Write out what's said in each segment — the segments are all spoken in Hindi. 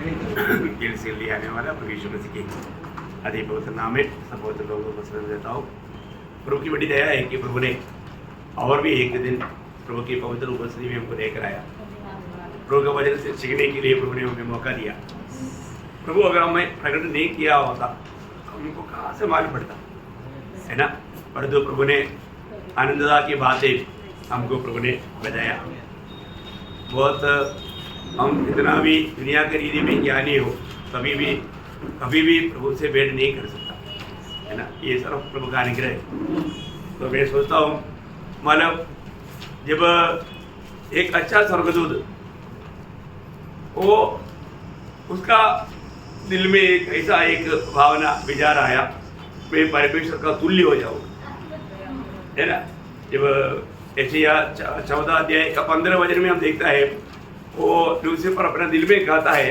जेल से ले आने वाला प्रभु यीशु मसीह के अति पवित्र नाम में सब पवित्र लोगों को सलाम देता हूँ। प्रभु की बड़ी दया है कि प्रभु ने और भी एक दिन प्रभु की पवित्र उपस्थिति में हमको लेकर आया। प्रभु का वचन से सीखने के लिए प्रभु ने हमें मौका दिया। प्रभु अगर हमें प्रकट नहीं किया होता हमको कहाँ से मालूम पड़ता, है ना। परंतु प्रभु ने आनंददा की बातें हमको प्रभु ने बताया। बहुत हम इतना भी दुनिया के रीति में ज्ञानी हो कभी भी प्रभु से भेंट नहीं कर सकता, है ना। ये सब प्रभु का अनुग्रह है। तो मैं सोचता हूँ मतलब जब एक अच्छा स्वर्गदूत वो उसका दिल में एक ऐसा एक भावना विचार आया, मैं परमेश्वर का तुल्य हो जाऊँगा, है ना। जब यशायाह 14 अध्याय का 15 वचन में हम देखता है वो लूसीफर अपना दिल में कहता है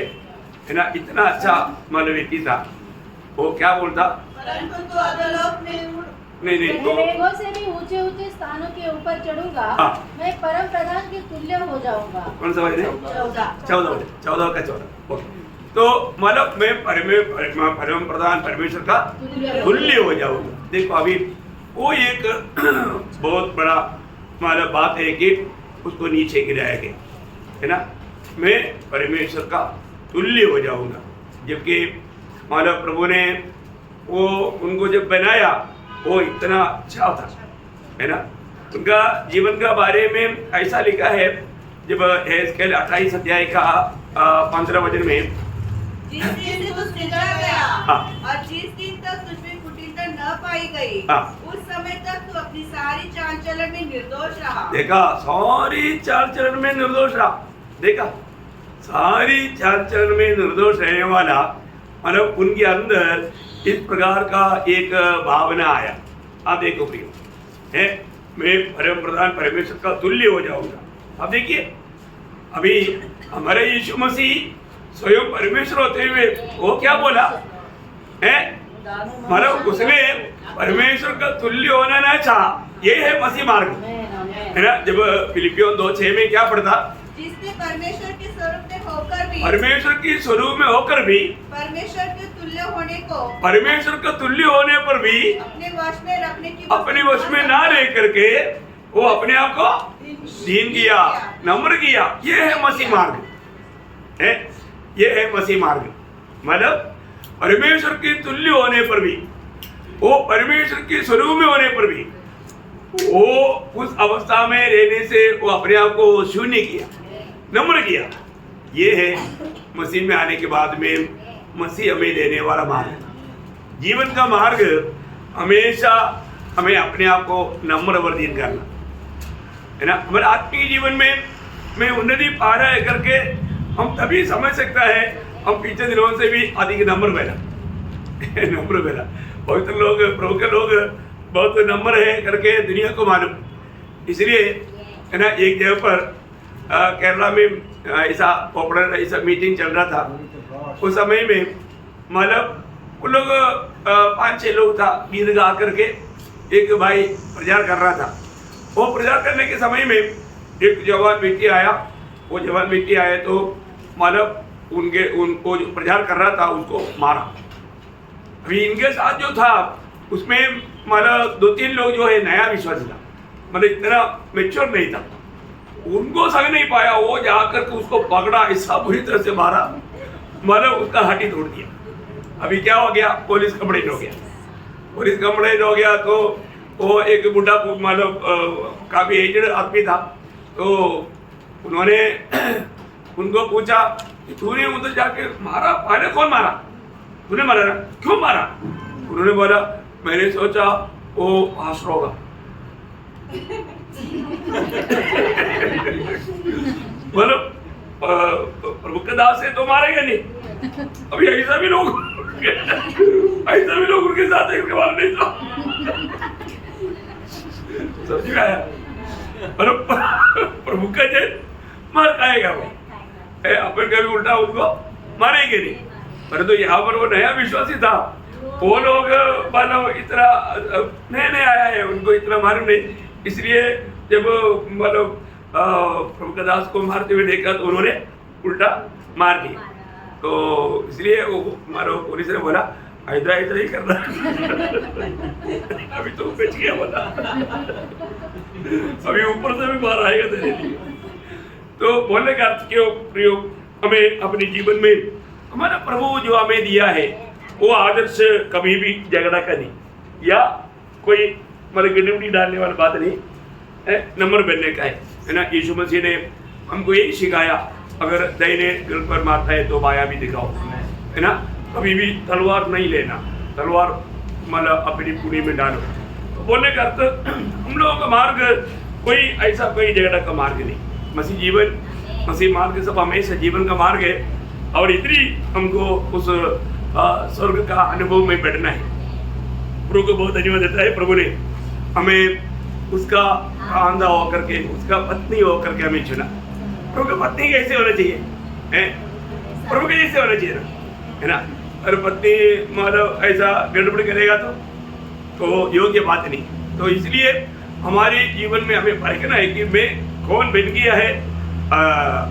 ना, इतना अच्छा मतलब व्यक्ति था। वो क्या बोलता, परंतु अधोलोक में नहीं तो मेघों से भी ऊंचे ऊंचे स्थानों के ऊपर चढ़ूंगा, मैं परम प्रधान के तुल्य हो जाऊंगा। कौन सा वचन है? 14 का 14। ओके, तो मतलब मैं परम प्रधान परमेश्वर का तुल्य हो जाऊंगा। देखो अभी वो एक बहुत बड़ा मतलब बात है कि उसको नीचे गिराया गया, है ना। मैं परमेश्वर का तुल्य हो जाऊंगा। जबकि मतलब प्रभु ने वो उनको जब बनाया वो इतना अच्छा था, है ना। उनका जीवन का बारे में ऐसा लिखा है जब एहजकेल 28 अध्याय का 15 वचन में, जिस दिन से तू सृजा गया और जिस दिन तक तुझ में कुटिलता न पाई गई, उस समय तक तू अपनी सारी चाल चलन में निर्दोष रहा। देखा, सारी चाल चलन में निर्दोष रहा। देखा, सारी चाल चलन में निर्दोष रहने वाला मतलब उनके अंदर इस प्रकार का एक भावना आया। आप देखो प्रियो, है मैं परम प्रधान परमेश्वर का तुल्य हो जाऊंगा। अब देखिए अभी हमारे यीशु मसीह स्वयं परमेश्वर होते हुए वो क्या बोला है, मतलब उसने परमेश्वर का तुल्य होना ना चाहा। ये है मसीह मार्ग, है ना। जब फिलिपियों 2:6 में क्या पढ़ता, जिसने परमेश्वर के स्वरूप में होकर भी परमेश्वर की स्वरूप में होकर भी परमेश्वर के तुल्य होने को परमेश्वर का तुल्य होने पर भी अपने वश में रखने की अपने वश में ना रह करके वो अपने आप को दीन किया, नम्र किया। ये है मसीह मार्ग, है ये है मसीह मार्ग। मतलब परमेश्वर के तुल्य होने पर भी, वो परमेश्वर के स्वरूप में होने पर भी वो उस अवस्था में रहने से वो अपने आप को शून्य किया, नम्र किया। ये है मसीह में आने के बाद में मसीह हमें देने वाला मार्ग। जीवन का मार्ग हमेशा हमें अपने आप को नम्र वर्दीन करना, है ना। हमारे आत्मिक जीवन में उन्नति पा रहा है करके हम तभी समझ सकता है हम पीछे दिनों से भी अधिक नम्र बना नम्र बना। बहुत लोग प्रभु के लोग बहुत नम्र है करके दुनिया को मालूम। इसलिए है ना, एक जगह पर केरला में ऐसा पॉपुलर ऐसा मीटिंग चल रहा था। उस समय में मतलब उन लोग 5-6 लोग था, गीत गा करके एक भाई प्रचार कर रहा था। वो प्रचार करने के समय में एक जवान व्यक्ति आया। वो जवान व्यक्ति आया तो मतलब उनको जो प्रचार कर रहा था उसको मारा। अभी इनके साथ जो था उसमें मतलब 2-3 लोग जो है नया विश्वासी था, मतलब इतना मैच्योर नहीं था। उनको सह नहीं पाया, वो जाकर के उसको पकड़ा, ऐसा बुरी तरह से मारा, मतलब उसका हड्डी तोड़ दिया। अभी क्या हो गया, पुलिस कंप्लेंट हो गया। पुलिस कंप्लेंट हो गया तो वो एक बुढ़ा मतलब काफी एजड आदमी था। तो उन्होंने उनको पूछा कि तूने उधर जाके मारा, पहले कौन मारा, तूने मारा ना, क्यों मारा? उन्होंने बोला मैंने सोचा वो पास होगा। बोलो प्रभु के दास से तो मारेगा नहीं। अभी ऐसा भी लोग उनके साथ एक सवाल नहीं था। समझ में आया? प्रभु का जय मार खाएगा वो, अपन कभी उल्टा उनको मारेंगे नहीं। परंतु यहाँ पर वो नया विश्वासी था, वो लोग मानो इतना नए आया है, उनको इतना मालूम नहीं। इसलिए जब मतलब प्रभु का दास को मारते हुए देखा तो उन्होंने उल्टा मार दिया। तो इसलिए वो हमारा पुलिस ने बोला ऐसा ऐसा ही करना अभी तो बच गया बोला अभी ऊपर से भी बाहर आएगा तेरे लिए। तो बोलने का अर्थ क्यों प्रयोग हमें अपने जीवन में हमारा प्रभु जो हमें दिया है वो आदर्श कभी भी झगड़ा का नहीं या कोई मतलब गिनवटी डालने वाली बात नहीं, नंबर बनने का है ना। यीशु मसीह ने हमको यही सिखाया, अगर दाहिने दिल पर मारता है तो बायां भी दिखाओ, है ना। कभी भी तलवार नहीं लेना, तलवार मतलब अपनी पूरी में डालो। तो बोलने का अर्थ हम लोगों का मार्ग कोई ऐसा कोई झगड़ा का मार्ग नहीं, मसीह जीवन मसीह मार्ग सब हमेशा जीवन का मार्ग है। और इतनी हमको उस स्वर्ग का अनुभव में बैठना है। प्रभु को बहुत धन्यवाद देता है, प्रभु ने हमें उसका आंधा होकर के उसका पत्नी होकर के हमें चुना। प्रभु का पत्नी कैसे होना चाहिए, है प्रभु के जैसे होना चाहिए ना, है ना। और पत्नी मतलब ऐसा गड़बड़ करेगा तो योग्य बात नहीं। तो इसलिए हमारे जीवन में हमें परखना है कि मैं कौन बन गया है,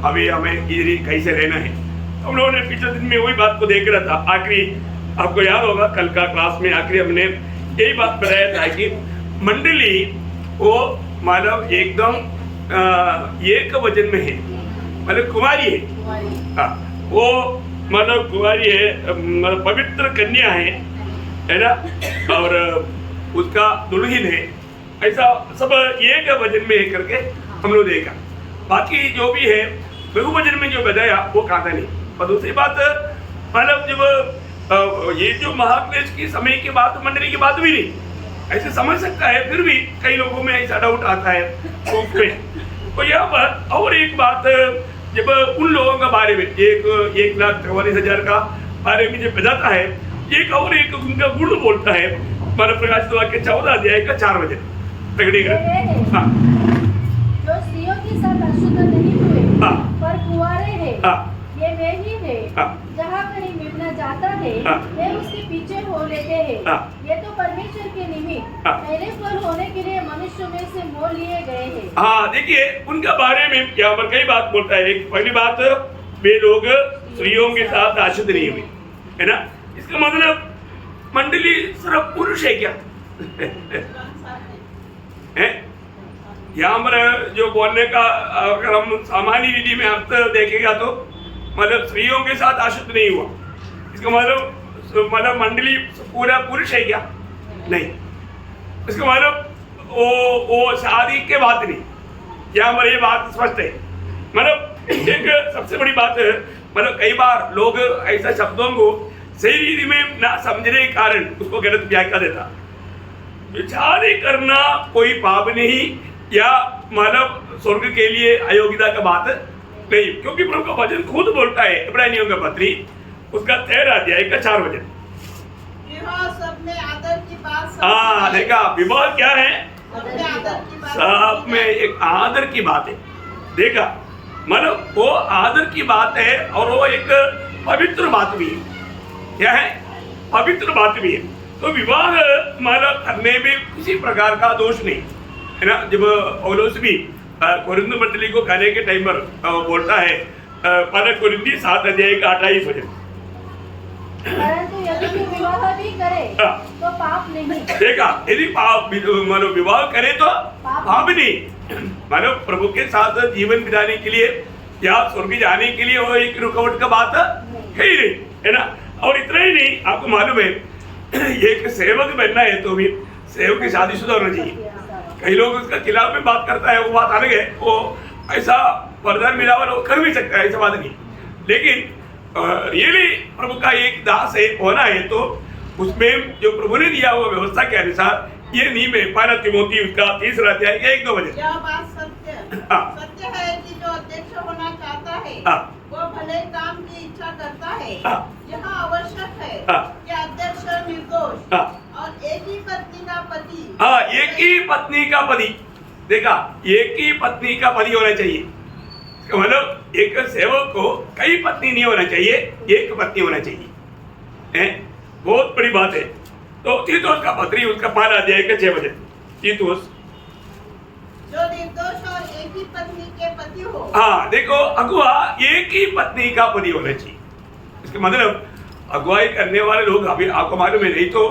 अभी हमें कैसे रहना है। हम लोगों ने पिछले दिन में वही बात को देख रहा था। आखिरी आपको याद होगा कल का क्लास में आखिरी हमने यही बात बताया था कि मंडली वो मतलब एकदम एक वजन में है, मतलब कुमारी है, वो मतलब कुमारी है, मतलब पवित्र कन्या है ना, और उसका दुल्हन है, ऐसा सब एक वजन में करके हम लोग देखा। बाकी जो भी है बहुवचन में जो बताया वो खाता नहीं। और दूसरी बात मतलब जब ये जो महाक्लेश की समय की बात मंडली की बात भी नहीं ऐसे समझ सकता है, फिर भी कई लोगों में ऐसा डाउट आता है तो यहाँ पर और एक बात जब उन लोगों का बारे में 1,44,000 का बारे में जब बताता है, एक और एक उनका गुण बोलता है। हमारा प्रकाशित वाक्य 14 अध्याय का 4 वचन प्रकटीकरण। हाँ, जो स्त्रियों के साथ अशुद्ध नहीं हुए हाँ, पर कुंवारे हैं, हाँ, ये वे ही है। हाँ, जहाँ कहीं मिलना जाता है हाँ, वे उसके पीछे हो लेते हैं। हाँ, ये तो परमेश्वर के निमित्त हाँ, पहले फल होने के लिए मनुष्यों में से मोल लिए गए हैं। हाँ, देखिए उनका बारे में यहाँ पर कई बात बोलता है। एक पहली बात, वे लोग स्त्रियों के साथ अशुद्ध नहीं हुए, है ना। इसका मतलब मंडली सिर्फ पुरुष है क्या है? यहाँ पर जो बोलने का अगर हम सामान्य विधि में अर्थ देखेगा तो मतलब स्त्रियों के साथ अशुद्ध नहीं हुआ, इसका मतलब मंडली पूरा पुरुष है क्या? नहीं। इसका मतलब वो शादी के बात नहीं, यहाँ पर ये बात स्पष्ट है। मतलब एक सबसे बड़ी बात है, मतलब कई बार लोग ऐसा शब्दों को सही रीति में ना समझने के कारण उसको गलत व्याख्या देता। शादी करना कोई पाप नहीं या मतलब स्वर्ग के लिए अयोग्यता का बात नहीं, क्योंकि प्रभु का वचन खुद बोलता है इब्रानियों का पत्री उसका 13 अध्याय का 4 वचन। विवाह सब में आदर की बात। हाँ, देखा विवाह क्या है, सब में एक आदर की बात है। देखा मतलब वो आदर की बात है और वो एक पवित्र बात भी है। क्या है? पवित्र बात भी है। तो विवाह मतलब करने में किसी प्रकार का दोष नहीं है ना। जब पौलुस भी कोरिन्थ मंडली को कहने के टाइम पर बोलता है पहले कोरिन्थी 7 अध्याय का 28 वचन, परंतु यदि कोई विवाह भी करे तो पाप नहीं। देखा, यदि पाप मतलब विवाह करे तो पाप नहीं, मतलब प्रभु के साथ जीवन बिताने के लिए या स्वर्ग जाने के लिए वो एक रुकावट का बात है ही नहीं, है ना। और इतना ही नहीं, आपको मालूम है एक सेवक बनना है तो भी सेवक की शादीशुदा होना चाहिए। कई लोग उसका खिलाफ में बात करता है, वो बात अलग है, वो ऐसा वरदान मिला हुआ वो कर भी सकता है, ऐसा बात नहीं। लेकिन रियली प्रभु का एक दास है होना है तो उसमें जो प्रभु ने दिया हुआ व्यवस्था के अनुसार ये नियम है। पहला तिमोथी उसका 3 अध्याय का 1-2 वचन। यह बात सत्य है कि जो अध्यक्ष होना चाहता है वो भले काम की इच्छा करता है। यहाँ आवश्यक है कि अध्यक्ष निर्दोष और एक ही पत्नी का पति। हाँ, एक ही पत्नी का पति। देखा, एक ही पत्नी का पति होना चाहिए, मतलब एक सेवक को कई पत्नी नहीं होना चाहिए, एक पत्नी होना चाहिए। बहुत बड़ी बात है। तो तीतुस का पत्री उसका 5 अध्याय का 6 वचन। तीतुस जो निर्दोष और एक ही पत्नी के पति हो। हाँ, देखो अगुआ एक ही पत्नी का पति होना चाहिए, इसका मतलब अगुवाई करने वाले लोग, अभी आपको मालूम है, नहीं तो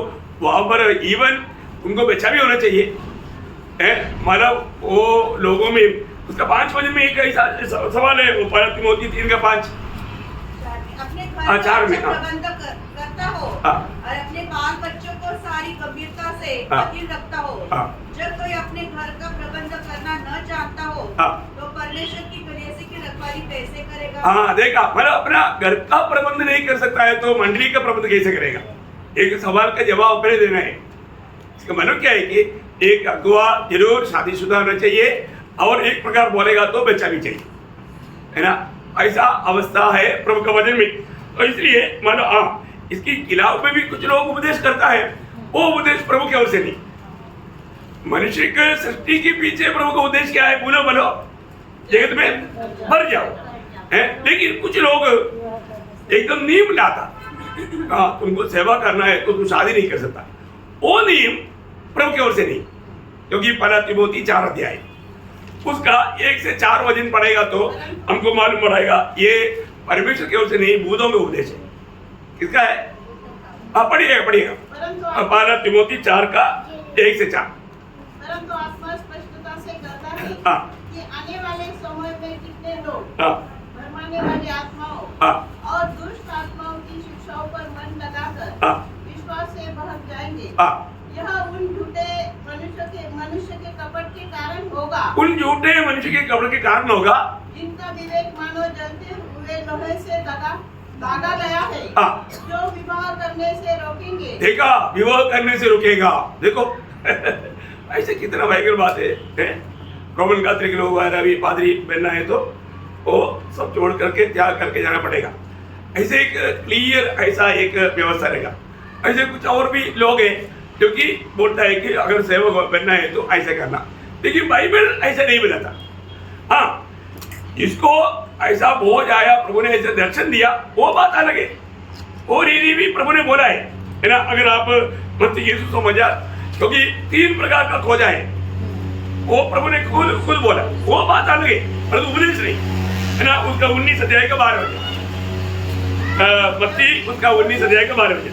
वहां पर इवन उनको बच्चा भी होना चाहिए, मतलब वो लोगों में उसका 5 वजन में एक ऐसा सवाल है, वो पहला तिमोथी 3:5 अपने हाँ, घर 4 का में, अच्छा हाँ। प्रबंध करता हो हाँ। और अपने बाल बच्चों को सारी गंभीरता से हाँ। अधीन रखता हो। हाँ। जब कोई अपने घर का प्रबंध करना न चाहता हो हाँ। तो परमेश्वर की कलीसिया की रखवाली कैसे करेगा? हाँ देखा, मतलब अपना घर का प्रबंध नहीं कर सकता है तो मंडली का प्रबंध कैसे करेगा? एक सवाल का जवाब अपने देना है। इसका मतलब क्या है कि एक अगुआ जरूर शादीशुदा होना चाहिए और एक प्रकार बोलेगा तो बच्चा भी चाहिए, है ना? ऐसा अवस्था है प्रभु का वचन में। तो इसलिए मानो इसकी खिलाफ में भी कुछ लोग उपदेश करता है, वो उपदेश प्रभु की ओर से नहीं। मनुष्य के सृष्टि के पीछे प्रभु का उद्देश्य क्या है? बोलो बोलो, जगत में भर जाओ, है? लेकिन कुछ लोग एकदम नियम लाता, तुमको सेवा करना है तो तुम शादी नहीं कर सकता, वो नियम प्रभु की ओर से नहीं। क्योंकि पहला तिमोथी 4 उसका 1 से 4 वचन पढ़ेगा तो हमको मालूम पड़ेगा ये परमेश्वर की ओर से नहीं, भूतों में उपदेश है। किसका है? पढ़िएगा पहला तिमोथी 4:1 से 4। परंतु आत्मा स्पष्टता से कहता है कि आने वाले समय में कितने लोग भरमाने वाली आत्माओं और दुष्ट आत्माओं की शिक्षाओं पर मन लगाकर विश्वास से बहक जाएंगे। यह उन झूठे मनुष्य के कपट के कारण होगा, उन झूठे मनुष्य के कपट के कारण होगा जिनका विवेक मानो जलते हुए लोहे से दागा गया है, जो विवाह करने से रोकेंगे। देखा, विवाह करने से रोकेगा। देखो ऐसे कितना भयंकर बात है? रोमन कैथोलिक लोग अभी पादरी बनना है तो वो सब छोड़ करके त्याग करके जाना पड़ेगा। ऐसे एक क्लियर ऐसा एक व्यवस्था रहेगा। ऐसे कुछ और भी लोग हैं क्योंकि बोलता है कि अगर सेवक बनना है तो ऐसा करना, लेकिन बाइबल ऐसा नहीं बताता। हाँ, जिसको ऐसा बोझ आया, प्रभु ने ऐसा दर्शन दिया, वो बात अलग है, वो रीति भी प्रभु ने बोला है ना? अगर आप मत्ती यीशु समझा, क्योंकि 3 प्रकार का खोजा है, वो प्रभु ने खुद बोला, वो बात अलग है, परंतु उपदेश नहीं, है ना? उसका 19 अध्याय का 12 वचन, मत्ती उसका 19 अध्याय का 12 वचन।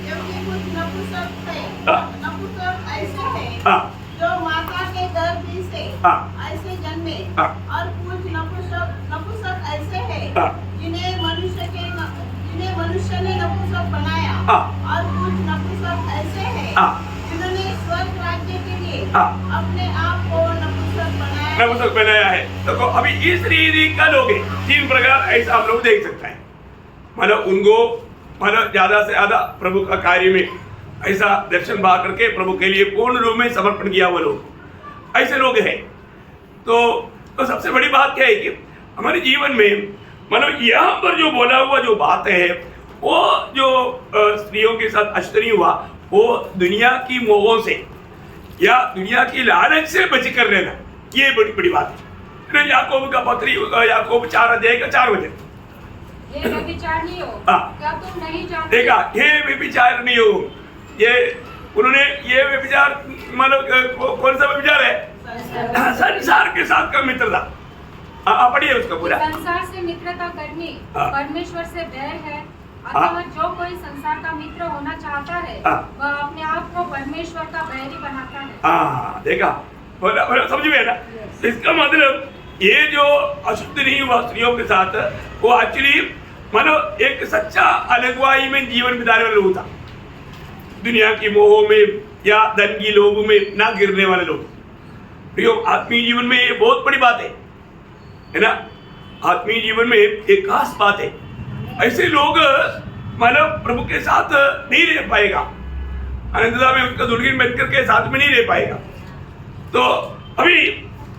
नपुंसक ऐसे हैं जो माता के गर्भ से ऐसे जन्मे, और कुछ नपुंसक ऐसे हैं जिन्हें मनुष्य ने नपुंसक बनाया, और कुछ नपुंसक ऐसे हैं जिन्होंने स्वर्ग राज्य के लिए अपने आप को नपुंसक बनाया है। तो अभी इस रीति का लोग हैं, 3 प्रकार ऐसा हम लोग देख सकते हैं। मतलब उनको मतलब ज्यादा से ज्यादा प्रभु का कार्य में ऐसा दर्शन पा करके प्रभु के लिए पूर्ण रूप में समर्पण किया वो लोग, ऐसे लोग हैं। तो सबसे बड़ी बात क्या है कि हमारे जीवन में मतलब यहाँ पर जो बोला हुआ जो बात है, वो जो स्त्रियों के साथ अष्टनी हुआ, वो दुनिया की मोहों से या दुनिया की लालच से बच कर रहना, ये बड़ी बड़ी बात है। याकूब का पत्री, याकूब 4:4 वचन, ये व्यभिचार नहीं हो, क्या तुम नहीं जानते? देखा, ये व्यभिचार नहीं हो, ये उन्होंने ये व्यभिचार मतलब कौन सा व्यभिचार है? संसार के साथ का मित्रता। पढ़िए उसका पूरा। संसार से मित्रता करनी परमेश्वर से बैर है, अतः जो कोई संसार का मित्र होना चाहता है वह अपने आप को परमेश्वर का बैरी बनाता है। देखा, बोला समझ में ना? इसका मतलब ये जो अशुद्ध नहीं हुआ स्त्रियों के साथ, वो एक्चुअली मतलब एक सच्चा अलगवाई में जीवन बिताने वाले लोग था, दुनिया की मोह में या धन की लोभ में ना गिरने वाले लोग। प्रियो, आत्मीय जीवन में ये बहुत बड़ी बात है ना? आत्मीय जीवन में एक खास बात है। ऐसे लोग मतलब प्रभु के साथ नहीं रह पाएगा, अनंतता में उसका दुर्गीन बनकर के साथ में नहीं रह पाएगा। तो अभी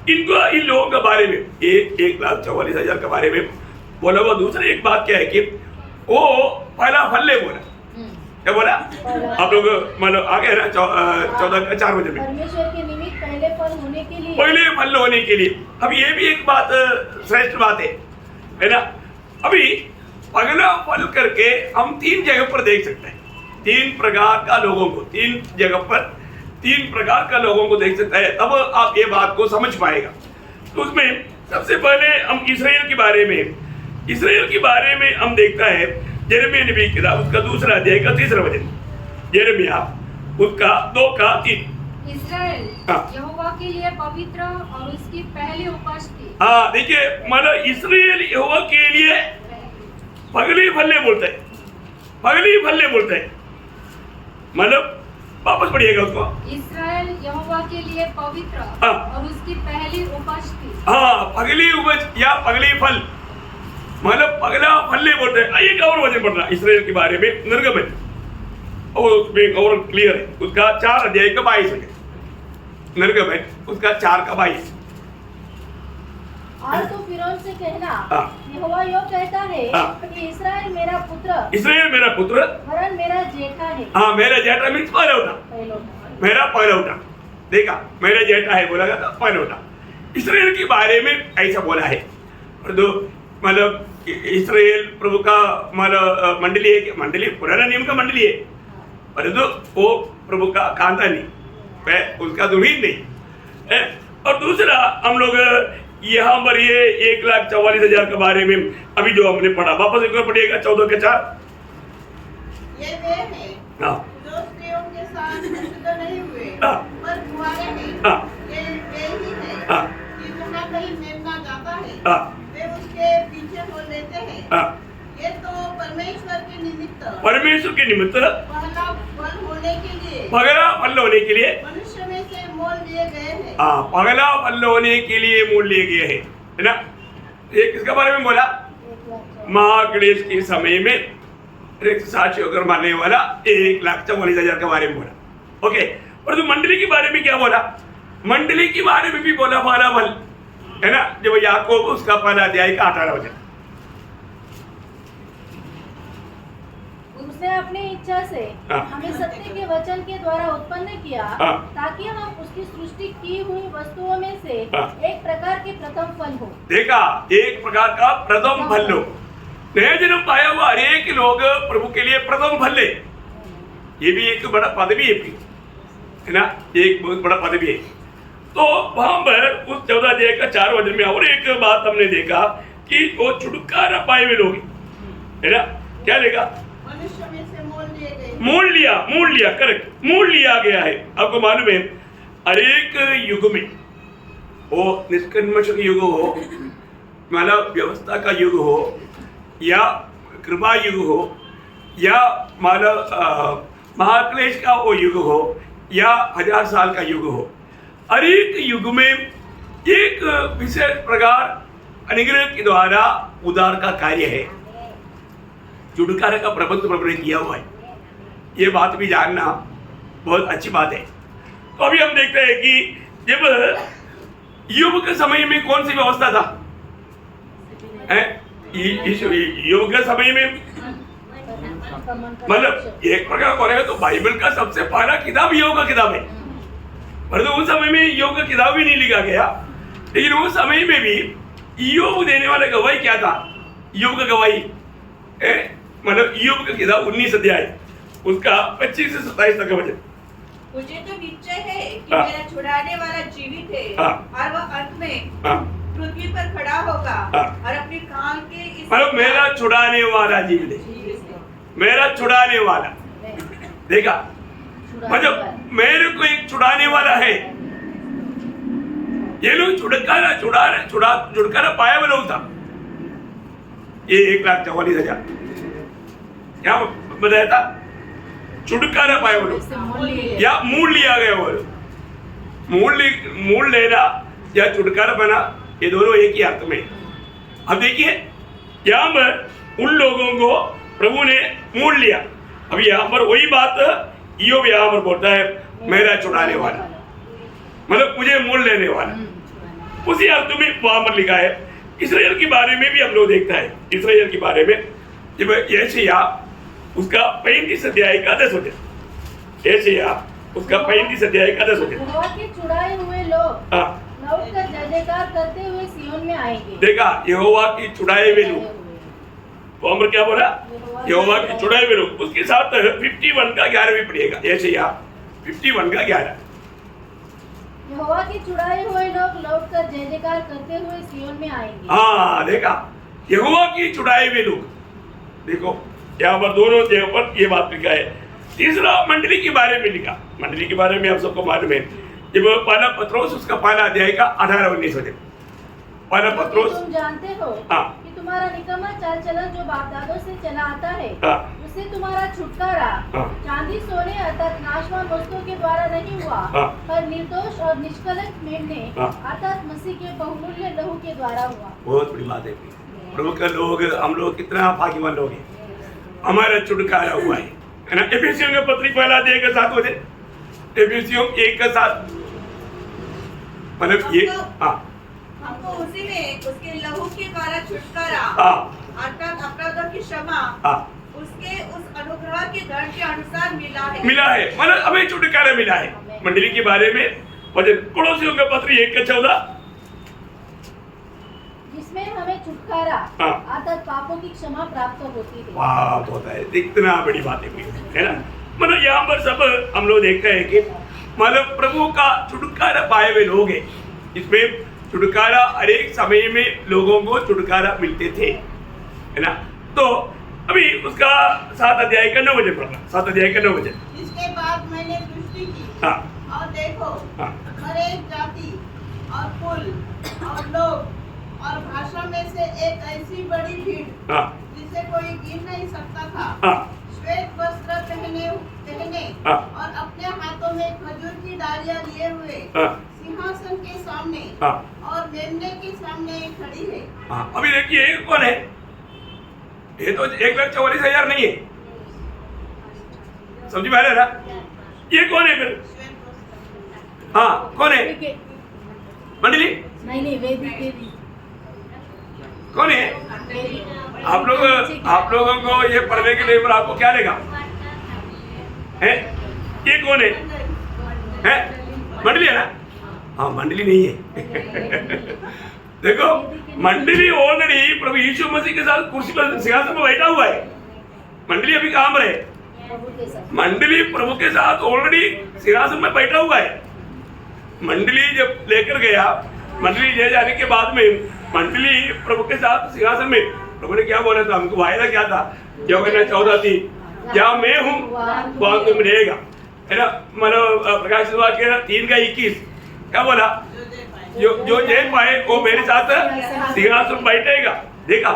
इन लोगों के बारे में 1,44,000 के बारे में बोला हुआ। दूसरी एक बात क्या है कि वो पहला फल बोला, क्या बोला? आप लोग मतलब आगे है ना 14:4 वचन में, परमेश्वर के निमित्त पहले फल होने के लिए, पहले फल होने के लिए। अब ये भी एक बात श्रेष्ठ बात है ना? अभी पहला फल करके हम 3 जगह पर देख सकते हैं, 3 प्रकार का लोगों को, 3 जगह पर 3 प्रकार का लोगों को देख सकते हैं, तब आप ये बात को समझ पाएगा। तो उसमें सबसे पहले हम इसराइल के बारे में हम देखता है यिर्मयाह नबी की किताब उसका दूसरा अध्याय का 3रा वचन, यिर्मयाह उसका 2 का 3। इस्राएल हाँ। यहोवा के लिए पवित्र और उसकी पहली उपज थी। हाँ देखिए, मतलब इसराइल यहोवा के लिए पगली फल्ले बोलते हैं, पगली फल्ले बोलते हैं। मतलब वापस पढ़िएगा उसको। इस्राएल यहोवा के लिए पवित्र हाँ। और उसकी पहली उपज थी। हाँ, पगली उपज या पगली फल, मतलब पगला फल्ले बोलते हैं। एक और वचन पढ़ना इसराइल के बारे में, निर्गमन, और उसमें और क्लियर है, उसका 4 अध्याय का 22 है। निर्गमन उसका 4 का 22। और तू फिरौन से कहना, हाँ। यहोवा यो कहता है हाँ। कि इस्राएल मेरा पुत्र, इसराइल मेरा पुत्र, वरन मेरा जेठा है। हाँ मेरा जेठा मीन्स पहलौठा, पहलौठा। मेरा पहलौठा। देखा, मेरा जेठा है बोला गया था, पहलौठा। इसराइल के बारे में ऐसा बोला है। और दो मतलब इसराइल प्रभु का मतलब मंडली है, मंडली पुराना नियम का मंडली है, परंतु वो प्रभु का कांता नहीं, उसका दुल्हन नहीं है। और दूसरा हम लोग यहाँ पर ये 1,44,000 के बारे में अभी जो हमने पढ़ा, वापस एक बार पढ़िएगा 14 के 4। ये वे हैं हाँ जो स्त्रियों के साथ शुद्ध नहीं हुए हाँ। पर कुंवारे हैं। हाँ। ये वे ही हैं हाँ। कि जहाँ कहीं मेमना जाता है हाँ। वे उसके पीछे हो लेते हैं। हाँ। ये तो परमेश्वर के निमित्त परमेश्वर के निमित्त पहला फल होने के लिए पगला फल होने के लिए, मनुष्य में से मोल लिए गए हैं। हाँ पगला फल होने के लिए मूल लिए गए हैं, है ना। ये किसके बारे में बोला? महाक्लेश के समय में एक साक्षी होकर मारने वाला 1,44,000 के बारे में बोला। ओके, और तो मंडली के बारे में क्या बोला? मंडली के बारे में भी बोला पहला फल, है ना। जब याकूब उसका पहला अध्याय का 18 वचन, उसने अपनी इच्छा से हाँ। हमें सत्य के वचन के द्वारा उत्पन्न किया, हाँ। ताकि हम उसकी सृष्टि की हुई वस्तुओं में से हाँ। एक प्रकार के प्रथम फल हो। देखा, एक प्रकार का प्रथम फल लो। नया जन्म पाया हुआ हर एक लोग प्रभु के लिए प्रथम फल ले। ये भी एक बड़ा पदवी है ना, एक बहुत बड़ा पदवी है। तो वहां पर उस 14 अध्याय का 4 वचन में और एक बात हमने देखा कि वो छुटकारा पाए हुए लोग, है ना। क्या लेगा? मनुष्य में से मोल लिए गए। मूल लिया, करेक्ट, मूल लिया गया है। आपको मालूम है, हर एक युग में, वो निष्कर्मश युग हो, मतलब व्यवस्था का युग हो, या कृपा युग हो, या मानव महाक्लेश का वो युग हो, या 1000 साल का युग हो, हर एक युग में एक विशेष प्रकार अनुग्रह के द्वारा उद्धार का कार्य है, छुटकारा का प्रबंध प्रभु ने किया हुआ है। ये बात भी जानना बहुत अच्छी बात है। तो अभी हम देखते हैं कि जब युग के समय में कौन सी व्यवस्था था? युग के समय में मतलब एक प्रकार करेगा तो बाइबल का सबसे पहला किताब योग का किताब है, परंतु उस समय में योग का किताब भी नहीं लिखा गया। लेकिन उस समय में भी योग देने वाला गवाही क्या था? योग का गवाही, मतलब योग का किताब 19 अध्याय उसका 25 से 27 तक का वचन। मुझे तो निश्चय है कि हाँ। मेरा छुड़ाने वाला जीवित है, हाँ। और वह अंत में हाँ। पृथ्वी पर खड़ा होगा, हाँ। और अपनी खाल के इस मतलब मेरा छुड़ाने वाला जीवित है, मेरा छुड़ाने वाला। देखा, मतलब मेरे को एक छुड़ाने वाला है। ये लोग छुटकारा पाया हुआ लोग था। ये 1,44,000 क्या बताया था? छुटकारा पाया हुआ लोग या मूल लिया गया वो लोग। मूल लेना या छुटकारा बना, ये दोनों एक ही अर्थ में। अब देखिए, यहाँ पर उन लोगों को प्रभु ने मूल लिया। अब यहाँ पर वही बात ईयोब यहाँ पर बोलता है, मेरा छुड़ाने वाला, मतलब मुझे मूल लेने वाला। उसी अर्थ में वहां पर लिखा है। इस्राएल के बारे में भी हम लोग देखता है, इस्राएल के बारे में जब यशायाह उसका 35 अध्याय का 10 वचन, यशायाह उसका 35 अध्याय का 10 वचन। यहोवा के छुड़ाए हुए लोग हाँ, लौटकर जय जयकार करते हुए सिय्योन में आएंगे। देखा, यहोवा की छुड़ाए हुए लोग। तो हम क्या बोला? यहोवा की छुड़ाए हुए लोग। उसके साथ 51 का 11 भी पढ़िएगा, यशायाह 51 का 11। यहोवा के छुड़ाए हुए लोग लौटकर जय जयकार करते हुए सिय्योन में आएंगे। हाँ, देखा, यहोवा की छुड़ाए हुए लोग। देखो, यहाँ पर दोनों जगह पर ये बात लिखा है। तीसरा मंडली के बारे में लिखा। मंडली के बारे में आप सबको मालूम है, जब पहला पत्रोस उसका पहला अध्याय का 18-19 वचन। पहला पत्रोस, तुम जानते हो हाँ, कि तुम्हारा निकम्मा चाल चलन जो बाप दादों से चला आता है, हाँ, उससे तुम्हारा छुटकारा हाँ, चांदी सोने अर्थात नाशवान वस्तुओं के द्वारा नहीं हुआ, हाँ, पर निर्दोष और निष्कलंक मेमने हाँ, अर्थात मसीह के बहुमूल्य लहू के द्वारा हुआ। बहुत बड़ी बात है प्रभु के लोग, हम लोग कितना भाग्यवान लोग हैं, हमारा छुटकारा हुआ है ना। एफिसियों के पत्री पहला अध्याय के 7 वचन, एफिसियों 1:7, मतलब ये, हाँ, हमको उसी में उसके लहू के द्वारा छुटकारा हाँ, अर्थात अपराधों की क्षमा हाँ, उसके उस अनुग्रह के दर के अनुसार मिला है। मतलब हमें छुटकारा मिला है। मंडली के बारे में वचन कुलोसियों के पत्र 1:14, जिसमें हमें छुटकारा हाँ, अर्थात पापों की क्षमा प्राप्त होती है। वाह, होता है, इतना बड़ी बातें हुई है ना। मतलब यहाँ पर सब हम लोग देखते हैं कि मतलब प्रभु का छुटकारा पाए हुए लोग हैं। इसमें छुटकारा हर एक समय में लोगों को छुटकारा मिलते थे, है ना। तो अभी उसका 7 अध्याय का 9 वचन पढ़ना, 7 अध्याय का 9 वचन। इसके बाद मैंने दृष्टि की, हाँ, और देखो, हाँ, हर एक जाति और कुल और लोग और भाषा में से एक ऐसी बड़ी भीड़, हाँ, जिसे कोई गिन नहीं सकता था, हाँ, श्वेत वस्त्र पहने हाँ, और अपने हाथों में खजूर की डालियां लिए हुए हाँ, सिंहासन के सामने हाँ, और मेमने के सामने खड़ी है। हाँ। अभी देखिए ये कौन है? ये तो 1,44,000 नहीं है, समझ में आ रहा है ना? ये कौन है फिर? श्वेत वस्त्र। हाँ, कौन है? मंडली नहीं वेदी कौन है? आप लोगों को ये पढ़ने के लिए आपको क्या लेगा? है? ये कौन है? है? मंडली है ना? हाँ, मंडली नहीं है। देखो, मंडली ऑलरेडी प्रभु यीशु मसीह के साथ कुर्सी पर सिंहासन पर बैठा हुआ है। मंडली अभी काम रहे, मंडली प्रभु के साथ ऑलरेडी सिंहासन में बैठा हुआ है। मंडली जब लेकर गया, मंडली ले जाने के बाद में मंडली प्रभु के साथ सिंहासन में, प्रभु ने क्या बोला था? हमको वायदा क्या था? यूहन्ना 14:3, जहाँ मैं हूँ वहाँ तुम रहेगा, है ना। मतलब प्रकाशित वाक्य 3:21 क्या बोला? जो जय पाए वो मेरे साथ सिंहासन बैठेगा। देखा,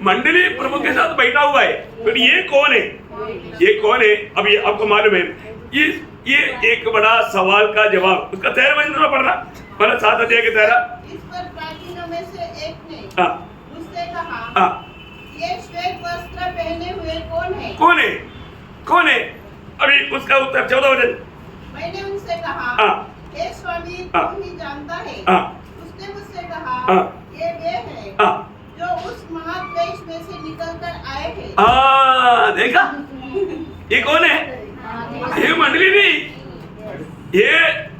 मंडली प्रभु के साथ बैठा हुआ है। फिर ये कौन है? ये कौन है? अभी आपको मालूम है, ये एक बड़ा सवाल का जवाब। उसका 13 वचन पढ़ना, मतलब 7 अध्याय के 13। इस पर प्राचीनों में से एक ने हाँ, उससे कहा, हाँ, ये श्वेत वस्त्र पहने हुए कौन है? कौन है? कौन है? अभी उसका उत्तर 14 वचन। मैंने उनसे कहा, हाँ, हे स्वामी, हाँ, तू ही जानता है। हाँ, उसने मुझसे कहा, हाँ, ये वे हैं हाँ, जो उस महाक्लेश में से निकलकर आए हैं। हाँ, देखा, ये कौन है? ये मंडली नहीं, ये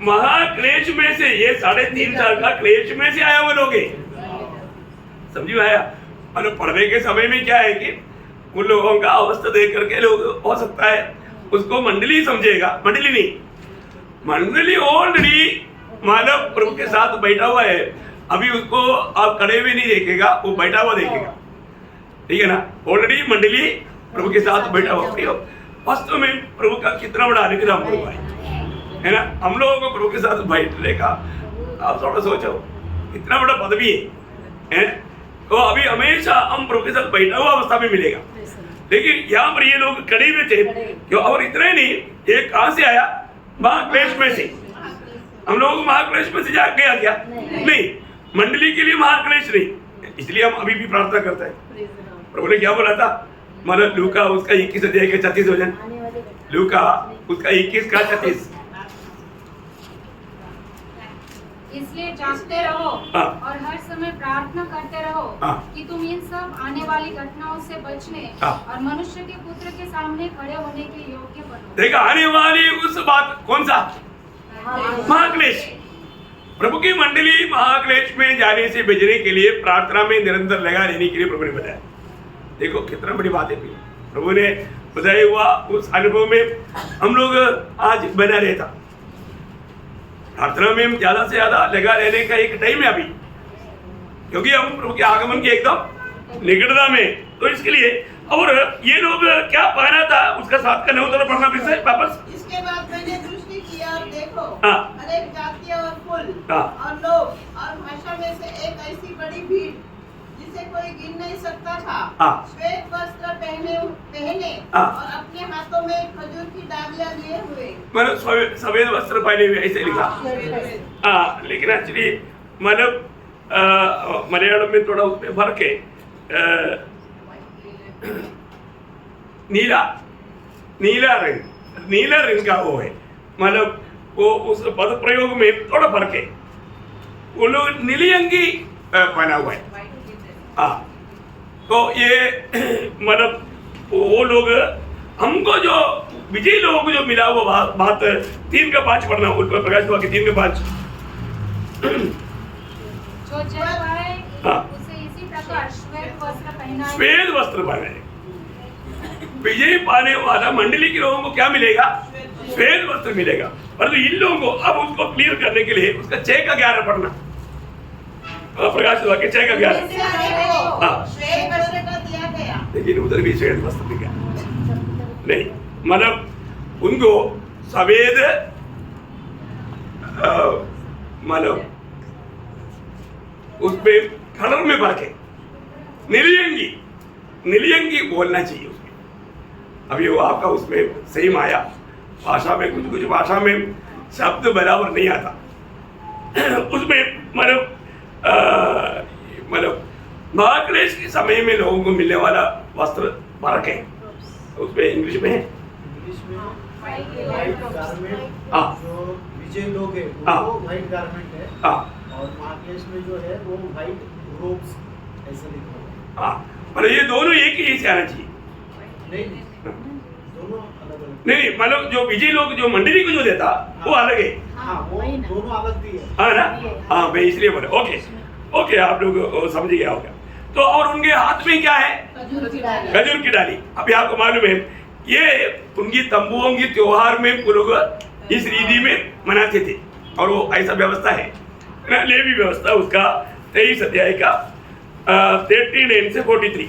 महाक्लेश में से, ये 3.5 साल का क्लेश में से आया हुए लोग हैं। समझ में आया? मतलब पढ़ने के समय में क्या है कि उन लोगों का अवस्था देख करके लोग हो सकता है उसको मंडली समझेगा, मंडली नहीं। मंडली ऑलरेडी मानव प्रभु के साथ बैठा हुआ है। अभी उसको आप खड़े हुए नहीं देखेगा, वो बैठा हुआ देखेगा, ठीक है ना। ऑलरेडी मंडली प्रभु के साथ बैठा हुआ। वास्तव में प्रभु का कितना बड़ा अनुग्रह हम लोग है ना। हम लोगों को प्रभु के साथ बैठने का आप थोड़ा सोचो, कितना बड़ा पदवी है। तो अभी हमेशा हम प्रभु के साथ बैठा हुआ अवस्था में मिलेगा। लेकिन यहाँ पर ये लोग खड़े हुए थे क्यों? और इतना ही नहीं, ये कहाँ से आया? महाक्लेश में से। हम लोगों को महाक्लेश में से गया क्या? नहीं, मंडली के लिए महाक्लेश नहीं। इसलिए हम अभी भी प्रार्थना करते हैं। प्रभु ने क्या बोला था? मतलब लूका उसका 21 अध्याय के 36 वचन, लूका उसका 21 का 36। इसलिए जागते रहो और हर समय प्रार्थना करते रहो कि तुम इन सब आने वाली घटनाओं से बचने और मनुष्य के पुत्र के सामने खड़े होने के योग्य बनो। देखा, आने वाली उस बात कौन सा? महाक्लेश। प्रभु की मंडली महाक्लेश में जाने से बचने के लिए प्रार्थना में निरंतर लगा रहने के लिए प्रभु ने बताया। देखो कितना बड़ी बात है। प्रभु ने बताया हुआ उस अनुभव में हम लोग आज बना रहता। प्रार्थना में ज्यादा से ज्यादा लगा रहने का एक टाइम है अभी, क्योंकि हम प्रभु के आगमन के एकदम निकटता में। तो इसके लिए और ये लोग क्या पहना था उसका 7 का 9 तरफ पढ़ना फिर से वापस। इसके बाद मैंने दृष्टि किया और देखो हाँ। अनेक जातियां और कुल हाँ। और लोग और भाषा में से एक ऐसी बड़ी भीड़ जिसे कोई गिन नहीं सकता था। हाँ। श्वेत वस्त्र पहने हाँ। और अपने हाथों में खजूर की डालियां लिए हुए। मतलब सफेद वस्त्र पहने हुए ऐसे लिखा। हाँ, लेकिन एक्चुअली मतलब मलयालम में थोड़ा उसमें फर्क है। नीला रंग का वो है, मतलब वो उस पद प्रयोग में थोड़ा फर्क है। वो लोग नीली अंगी पहना हुआ है। हाँ, तो ये मतलब वो लोग हमको जो विजयी लोगों को जो मिला वो बात 3 का 5 पढ़ना, प्रकाश हुआ कि 3 का 5। जो जय पाए हाँ। उसे इसी प्रकार श्वेत वस्त्र पहनाए। श्वेत वस्त्र पहने। विजय पाने वाला मंडली के लोगों को क्या मिलेगा? श्वेत वस्त्र मिलेगा। परंतु इन लोगों को अब उसको क्लियर करने के लिए उसका 6 का 11 पढ़ना। प्रकाश हुआ कि 6 का 11। हाँ। श्वेत वस्त्र का दिया गया। लेकिन उधर भी श्वेत वस्त्र दिखा नहीं, मतलब उनको सफेद मतलब उसमें कलर में फर्क है। नीलियंगी बोलना चाहिए उसमें। अभी वो आपका उसमें सही माया भाषा में कुछ भाषा में शब्द बराबर नहीं आता। उसमें मतलब महाक्लेश के समय में लोगों को मिलने वाला वस्त्र फर्क है। उसमें इंग्लिश में है व्हाइट गारमेंट। हाँ। जो विजय लोग है हाँ। वो व्हाइट गारमेंट है। हाँ। और महाक्लेश में जो है वो व्हाइट रोब्स ऐसा लिखा हुआ है। हाँ, मतलब ये दोनों एक ही से आना चाहिए। नहीं, दोनों अलग अलग। नहीं, मतलब जो विजय लोग जो मंडली को जो देता वो अलग है। हाँ, वो दोनों अलग भी है। हाँ ना? हाँ, मैं इसलिए बोला। ओके, आप लोग समझ गया होगा। तो और उनके हाथ में क्या है? खजूर की डाली। अभी आपको मालूम है ये उनकी तंबुओं की त्योहार में वो लोग इस रीति में मनाते थे। और वो ऐसा व्यवस्था है ना, लेवी व्यवस्था उसका 23 अध्याय का 39 से 43।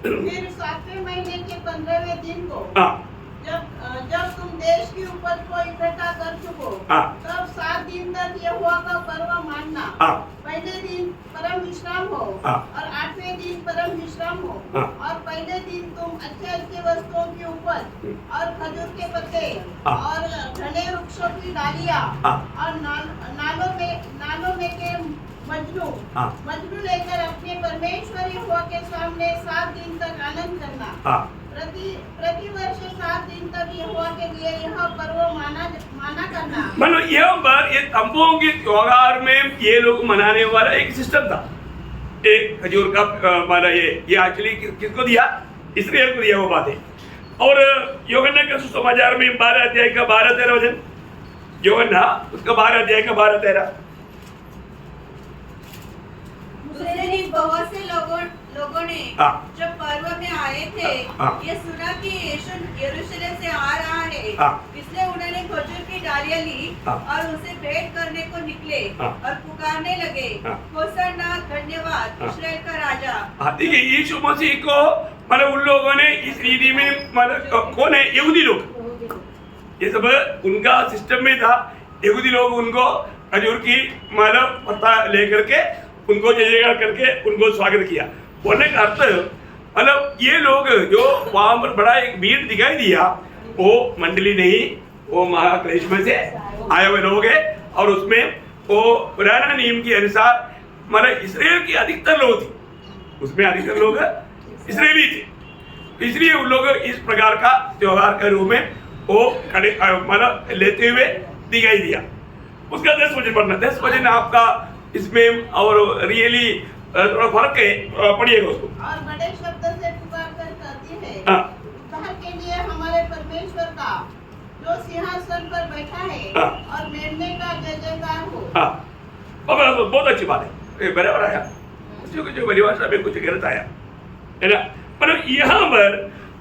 फिर 7वें महीने के 15वें दिन को हाँ। जब तुम देश की उपज को इकट्ठा कर चुको हाँ। तब 7 दिन तक यहोवा का पर्व मानना। हाँ। पहले दिन परम विश्राम हो हाँ। और 8वें दिन परम विश्राम हो। हाँ। और पहले दिन तुम अच्छे वस्तुओं की उपज और खजूर के पत्ते हाँ। और घने वृक्षों की डालियां हाँ। और नालों में के हाँ। मजनू लेकर अपने परमेश्वर यहोवा के सामने 7 दिन तक आनंद करना। हाँ। प्रति वर्ष 7 दिन तक यहोवा के लिए यह पर्व माना करना। मतलब यहाँ पर ये तंबुओं के त्योहार में ये लोग मनाने वाला एक सिस्टम था। एक खजूर का माना ये एक्चुअली किसको दिया? इस्राएल को दिया वो बात है। और यूहन्ना के सुसमाचार में 12 अध्याय का 12-13 वचन, यूहन्ना उसका 12 अध्याय का 12-13। दूसरे दिन बहुत से लोगों ने हाँ। जब पर्व में आए थे हाँ। ये सुना कि यीशु यरूशलेम से आ रहा है। हाँ। इसलिए उन्होंने खजूर की डालियां ली हाँ। और उसे भेंट करने को निकले हाँ। और पुकारने लगे, हाँ। होसन्ना, धन्यवाद हाँ। इस्राएल का राजा। हाँ, देखिए यीशु मसीह को मतलब उन लोगों ने इस रीति में मतलब कौन है? यहूदी लोग। ये सब उनका सिस्टम में था। यहूदी लोग उनको खजूर की मतलब पत्ता लेकर के उनको जयजयकार करके उनको स्वागत किया। बोलने का अर्थ मतलब ये लोग जो वहां पर बड़ा एक भीड़ दिखाई दिया वो मंडली नहीं, वो महाक्लेश में से आए हुए लोग हैं। और उसमें वो पुराना नियम के अनुसार मतलब इसराइल की अधिकतर लोग थे, उसमें अधिकतर लोग इसराइली थे। इसलिए उन लोग इस प्रकार का त्योहार के रूप में वो खड़े मतलब लेते हुए दिखाई दिया। उसका 10 वचन पढ़ना। 10 वचन आपका इसमें और रियली थोड़ा फर्क है, पढ़िएगा उसको। और बड़े शब्द से पुकार कर कहती है, हाँ। उद्धार के लिए हमारे परमेश्वर का जो सिंहासन पर बैठा है हाँ। और मेढ़ने का जय जयकार हो। हाँ, बहुत अच्छी बात है, ये बराबर आया। कुछ बड़ी भाषा में कुछ गलत आया है ना। मतलब यहाँ पर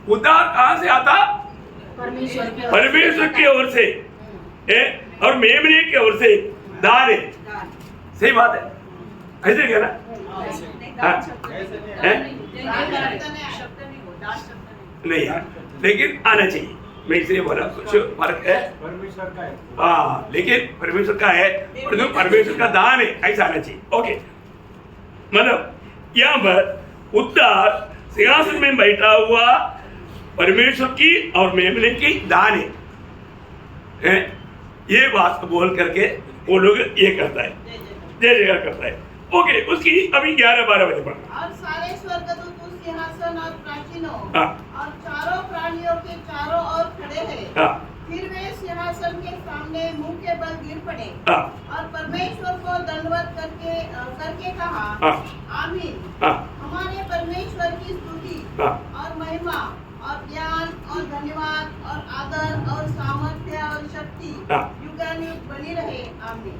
उद्धार कहाँ से आता? परमेश्वर की ओर से है और मेमने की ओर से दान है। सही बात है, ऐसे क्या ना? हाँ। डांट सकता नहीं यार, लेकिन आना चाहिए। मैं इसलिए बोला कुछ फर्क है। परमेश्वर का है। हाँ, लेकिन परमेश्वर का है, परंतु परमेश्वर का दान है, ऐसा आना चाहिए। ओके, मतलब यहाँ पर उद्धार सिंहासन में बैठा हुआ परमेश्वर की और मेमने की दान है। ये बात बोल करके वो लोग ये करता है, जय जयकार करता है। ओके, उसकी अभी 11-12 बजे पढ़ना। और सारे स्वर्गदूत उस सिंहासन और प्राचीनों हाँ। और चारों प्राणियों के चारों ओर खड़े हैं। हाँ। फिर वे सिंहासन के सामने मुंह के बल गिर पड़े हाँ। और परमेश्वर को दंडवत करके कहा, हाँ। आमीन। हाँ। हमारे परमेश्वर की स्तुति हाँ। और महिमा और ज्ञान और धन्यवाद और आदर और सामर्थ्य और शक्ति हाँ। युगानुयुग बनी रहे, आमीन।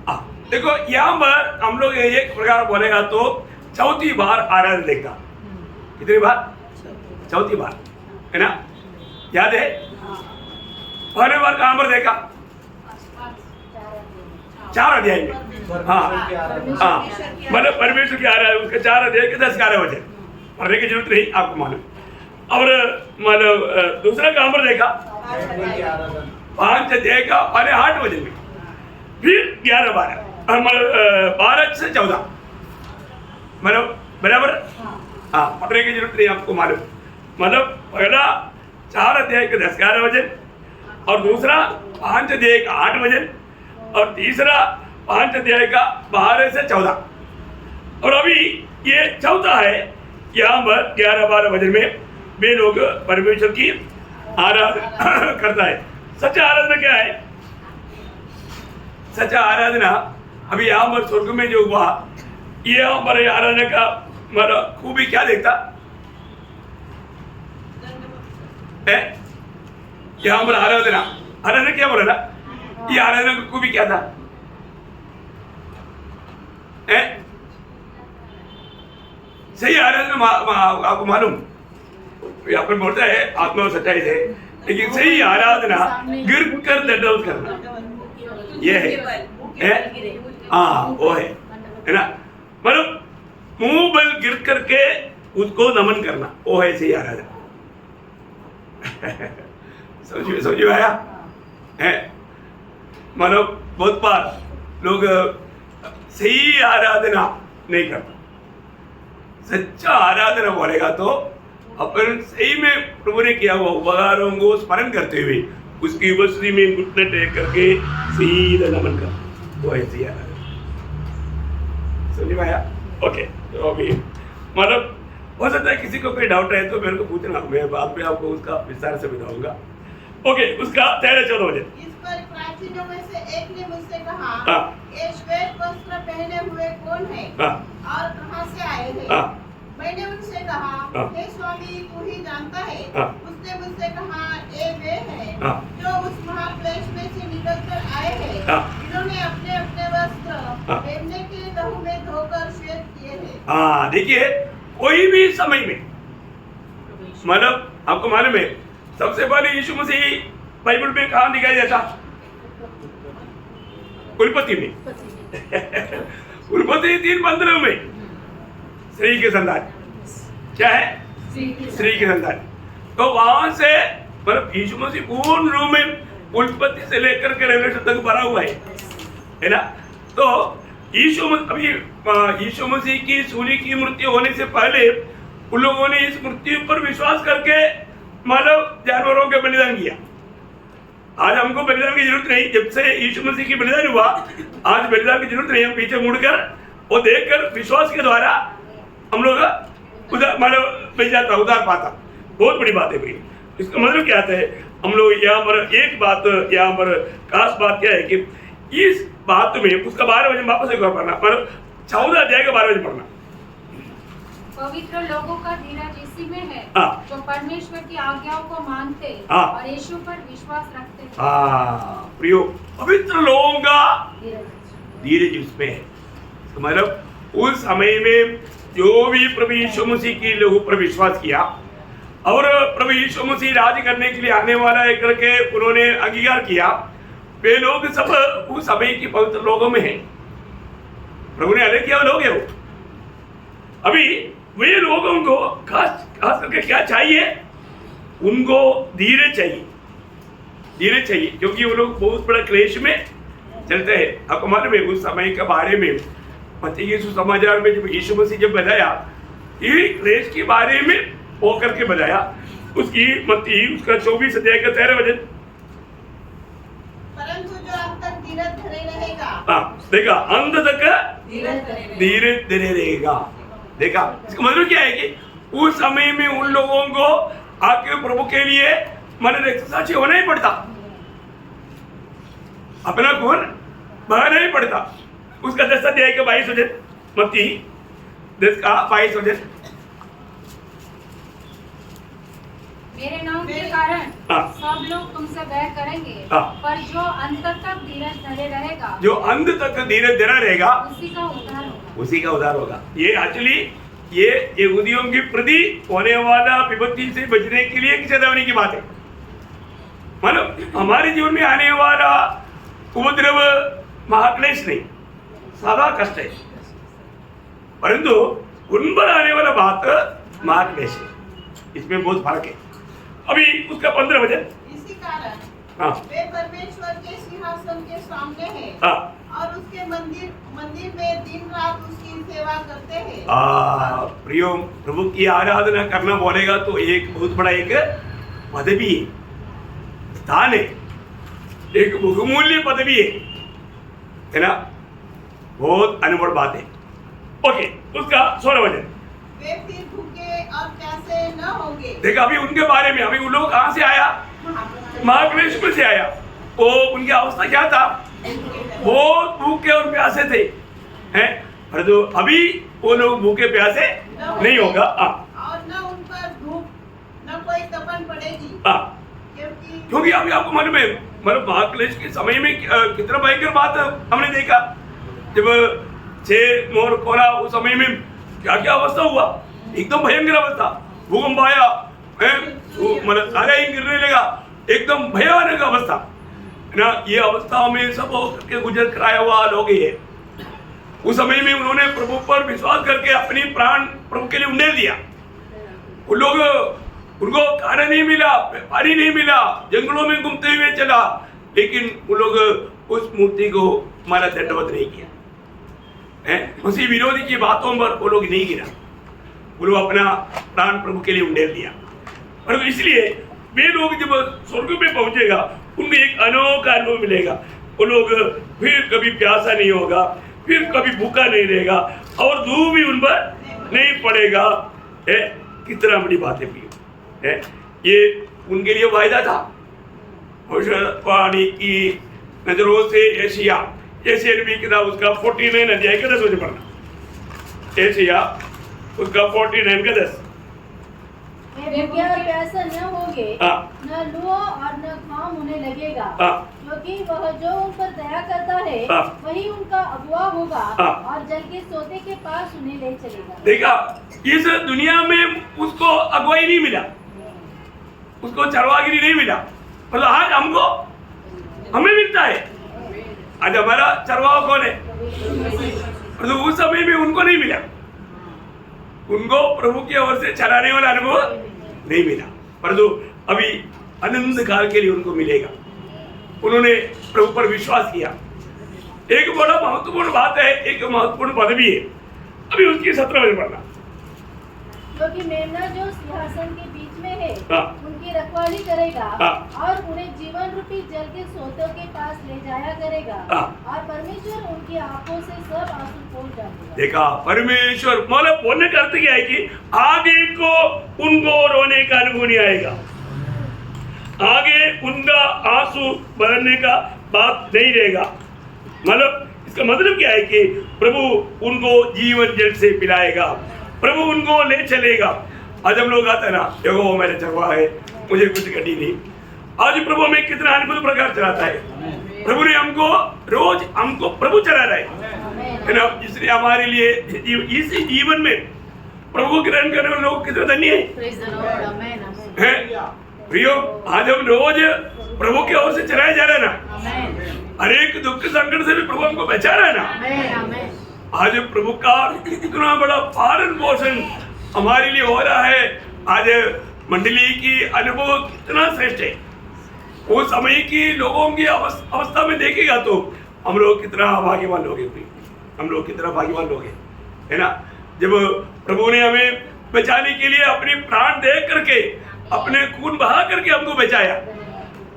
देखो यहाँ पर हम लोग एक प्रकार बोलेगा तो चौथी बार आराधना देखा। कितनी बार? चौथी बार, है ना? याद है? पहले बार कहाँ पर देखा? 4 अध्याय में। हाँ हाँ, मतलब परमेश्वर की आराधना, उसके 4 अध्याय के 10-11 वचन पढ़ने की जरूरत नहीं, आपको मालूम। और मतलब दूसरा कहाँ पर देखा? 5 अध्याय का पहले 8 वचन में, फिर 11-12 और 12 से 14, मतलब बराबर। हाँ, पढ़ने की जरूरत नहीं, आपको मालूम। मतलब पहला 4 अध्याय के 10-11 वचन और दूसरा 5 अध्याय का 8 वचन और तीसरा 5 अध्याय का 12 से 14। और अभी ये चौथा है, यहाँ पर 11-12 वचन में वे लोग परमेश्वर की आराधना करता है। सच्चा आराधना क्या है? सच्चा आराधना अभी यहाँ पर स्वर्ग में जो हुआ, ये यहाँ पर आराधना का मतलब खूबी क्या देखता है? यहाँ पर आराधना क्या बोला ना? ये आराधना का खूबी क्या था? सही आराधना आपको मालूम, यहाँ पर बोलता है आत्मा और सच्चाई से, लेकिन सही आराधना गिर कर दंडवत करना, ये है। हाँ, वो है ना? मतलब मुंह बल गिर करके उसको नमन करना, वो है सही आराधना। समझ आया है? मतलब बहुत बार लोग सही आराधना नहीं करता। सच्चा आराधना बोलेगा तो अपन सही में प्रभु ने किया हुआ उपकारों को स्मरण करते हुए उसकी उपस्थिति में घुटने टेक करके सीधा नमन कर, वो है सही आराधना। समझ में आया? ओके, तो अभी मतलब हो सकता है किसी को कोई डाउट है तो मेरे को पूछना, मैं बाद में आपको उसका विस्तार से बताऊंगा। ओके, उसका 13-14 वचन। इस पर प्राचीनों में से एक ने मुझसे कहा, हाँ। ये श्वेत वस्त्र पहने हुए कौन है हाँ। और कहाँ से आए हैं? हाँ। मैंने उनसे कहा, हाँ। हे स्वामी, तू ही जानता है। हाँ। उसने मुझसे कहा, ये वे हैं हाँ। जो उस महाक्लेश में से निकलकर आए हैं। हाँ। इन्होंने अपने अपने वस्त्र हाँ। मेमने के लहू में धोकर श्वेत किए हैं। हाँ, देखिए कोई भी समय में मतलब आपको मालूम है सबसे पहले यीशु मसीह बाइबल में कहाँ दिखाई देता? कुलपति में। कुलपति 3:15 में स्त्री के संतान, क्या है? स्त्री के संतान। तो वहां से मतलब यीशु मसीह पूर्ण रूप में कुलपति से लेकर के रेवलेशन तक भरा हुआ है ना? तो यीशु मसीह की सूली की मृत्यु होने से पहले उन लोगों ने इस मृत्यु पर विश्वास करके मतलब जानवरों के बलिदान किया। आज हमको बलिदान की जरूरत नहीं, जब से यीशु मसीह की बलिदान हुआ आज बलिदान की जरूरत नहीं। हम पीछे मुड़कर वो देखकर विश्वास के द्वारा हम लोग उधर मतलब मिल जाता, उधार पाता। बहुत बड़ी बात है भाई। इसका मतलब क्या है? हम लोग यहाँ पर एक बात, यहाँ पर खास बात क्या है कि इस बात में उसका 12 वचन वापस एक बार पढ़ना, पर 14 अध्याय का 12 वचन पढ़ना। पवित्र लोगों का धीरज इसी में है हाँ। जो परमेश्वर की आज्ञाओं को मानते हाँ। और यीशु पर विश्वास रखते हैं। हाँ प्रियो, पवित्र लोगों का धीरज उसमें है। मतलब उस समय में जो भी प्रभु यीशु मसीह की लोगों पर विश्वास किया और प्रभु यीशु मसीह राज करने के लिए आने वाला है करके उन्होंने अंगीकार किया, वे लोग सब उस समय की पवित्र लोगों में हैं। प्रभु ने अलग किया लोग है वो। अभी वे लोगों को खास करके क्या चाहिए? उनको धीरे चाहिए, धीरे चाहिए, क्योंकि वो लोग बहुत बड़ा क्लेश में चलते हैं। आपको मालूम है उस समय के बारे में मत्ती यीशु समाचार में जब यीशु मसीह जब बताया ये क्लेश के बारे में वो करके बताया, उसकी मत्ती उसका 24 अध्याय का 13 वचन, परंतु जो अंत तक धीरज धरे रहेगा, देखा अंत तक धीरे धीरे रहेगा। देखा इसका मतलब क्या है कि उस समय में उन लोगों को आके प्रभु के लिए मन साक्षी होना ही पड़ता, अपना खून बहाना ही पड़ता। उसका 10 अध्याय का 22 वचन, मत्ती 10 का 22 वचन, मेरे नाम के कारण सब लोग तुमसे बैर करेंगे, पर जो अंत तक धीरज धरे रहेगा, जो अंत तक धीरज धरा रहेगा उसी का उद्धार होगा, उसी का उद्धार होगा। ये एक्चुअली ये यहूदियों की प्रति होने वाला विपत्ति से बचने के लिए एक चेतावनी की बात है। मतलब हमारे जीवन में आने वाला उपद्रव महाक्लेश नहीं, सादा कष्ट है, परंतु उन पर आने वाला बात महाक्लेश है। इसमें बहुत फर्क है। अभी उसका 15 वचन, इसी कारण वे परमेश्वर के सिंहासन के सामने हैं और उसके मंदिर में दिन रात उसकी सेवा करते हैं। प्रियो, प्रभु की आराधना करना बोलेगा तो एक बहुत बड़ा एक पदवी है, स्थान है, एक बहुमूल्य पदवी है ना, बहुत अनमोल बात है। ओके, उसका 16 वचन, वे फिर भूखे और प्यासे न होंगे। देखा अभी उनके बारे में, अभी उन लोग कहाँ से आया, महाक्लेश में से आया। वो उनकी अवस्था क्या था, बहुत भूखे और प्यासे थे, हैं, पर तो अभी वो लोग भूखे प्यासे नहीं होगा। और न उन पर धूप न कोई तपन पड़ेगी, क्योंकि अभी आपको मालूम है, मतलब महाक्लेश के समय में कितना भयंकर बात हमने देखा, जब 6 मोर खोला उस समय में क्या क्या अवस्था हुआ, एकदम भयंकर अवस्था, भूकंप आया, मतलब सारा ही गिरने लगा, एकदम भयानक अवस्था ना। ये अवस्था में सब के गुजर कराया हुआ लोग ही है। उस समय में उन्होंने प्रभु पर विश्वास करके अपनी प्राण प्रभु के लिए उंडेल दिया। उन लोग उनको खाना नहीं मिला, पानी नहीं मिला, जंगलों में घूमते हुए चला, लेकिन उन लोग उस मूर्ति को मारा, दंडवत नहीं किया, उसी विरोधी की बातों पर वो लोग नहीं गिरा, वो लोग अपना प्राण प्रभु के लिए उंडेल दिया। और इसलिए वे लोग जब स्वर्ग में पहुंचेगा उनको एक अनोखा अनुभव मिलेगा। वो लोग फिर कभी प्यासा नहीं होगा, फिर कभी भूखा नहीं रहेगा, और धूप भी उन पर नहीं पड़ेगा। कितना बड़ी बात है, ये उनके लिए वायदा था। भविष्यवाणी की नजरों से एशिया नबी किताब उसका 49 अध्याय का 10 वचन पढ़ना, एशिया उसका 49 का 10। वे भूखे और प्यासे न होंगे, न लू और न घाम उन्हें लगेगा, क्योंकि वह जो उन पर दया करता है वही उनका अगुआ होगा और जल के सोते के पास उन्हें ले चलेगा। देखा, इस दुनिया में उसको अगुवाई नहीं मिला, उसको चरवागिरी नहीं मिला, मतलब आज हमें मिलता है। आज हमारा चरवाहा कौन है, तो उस समय में उनको नहीं मिला, उनको प्रभु की ओर से चलाने वाला अनुभव नहीं मिला, परंतु अभी अनंत काल के लिए उनको मिलेगा। उन्होंने प्रभु पर विश्वास किया। एक बड़ा महत्वपूर्ण बात है, एक महत्वपूर्ण पदवी है। अभी उसकी 17 वचन पढ़ना, क्योंकि मेमना जो सिंहासन के बीच में है उनकी रखवाली करेगा और उन्हें जीवन रूपी जल के सोतों के पास ले जाया करेगा और परमेश्वर उनकी आंखों से सब आंसू पोंछ डालेगा। देखा, परमेश्वर मतलब बोलने का अर्थ क्या है कि आगे को उनको रोने का अनुभव नहीं आएगा, आगे उनका आंसू बहने का बात नहीं रहेगा। मतलब इसका मतलब क्या है कि प्रभु उनको जीवन जल से पिलाएगा, प्रभु उनको ले चलेगा। आज हम लोग आते हैं ना, देखो वो मेरे चरवाहा है, मुझे कुछ घटी नहीं। आज प्रभु हमें कितना अद्भुत प्रकार चलाता है। प्रभु ने हमको प्रभु चला रहा है ना, इसलिए हमारे लिए इस जीवन में प्रभु ग्रहण करने वाले लोग कितने धन्य हैं। प्रियो, आज हम रोज प्रभु की ओर से चलाए जा रहे हैं ना, हर एक दुख संकट से भी प्रभु हमको बचा रहा है ना। आज प्रभु का इतना बड़ा पालन पोषण हमारे लिए हो रहा है। आज मंडली की अनुभव कितना श्रेष्ठ है, वो समय की लोगों की अवस्था में देखेगा तो हम लोग कितना भाग्यवान लोग हैं, हम लोग कितना भाग्यवान लोग हैं, है ना। जब प्रभु ने हमें बचाने के लिए अपने प्राण दे करके, अपने खून बहा करके हमको बचाया,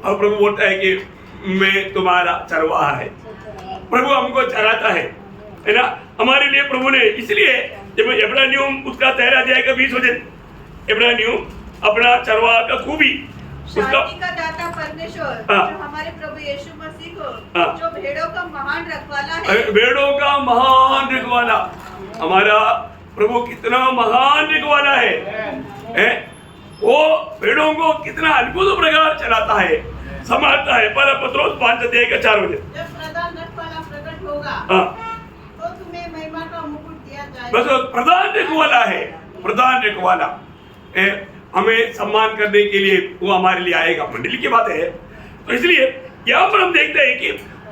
और प्रभु बोलता है कि मैं तुम्हारा चरवाहा है, प्रभु हमको चराता है ना। हमारे लिए प्रभु ने, इसलिए जब इब्रानियों उसका 13 अध्याय का 20 वचन, इब्रानियों अपना चरवाहा का खूबी, शांति का दाता परमेश्वर जो हमारे प्रभु यीशु मसीह को जो भेड़ों का महान रखवाला है, भेड़ों का महान रखवाला, हमारा प्रभु कितना महान रखवाला है? वो भेड़ों को कितना अद्भुत प्रकार चलाता है, संभालता है। पर पत्रोस 5 अध्याय का 4 वचन, जब प्रधान रखवाला प्रकट होगा तो तुम्हें महिमा का मुकुट दिया जाएगा। बस प्रधान रखवाला है, प्रधान रखवाला हमें सम्मान करने के लिए वो हमारे लिए आएगा, मंडली की बात है। तो इसलिए यहाँ पर हम देखते हैं कि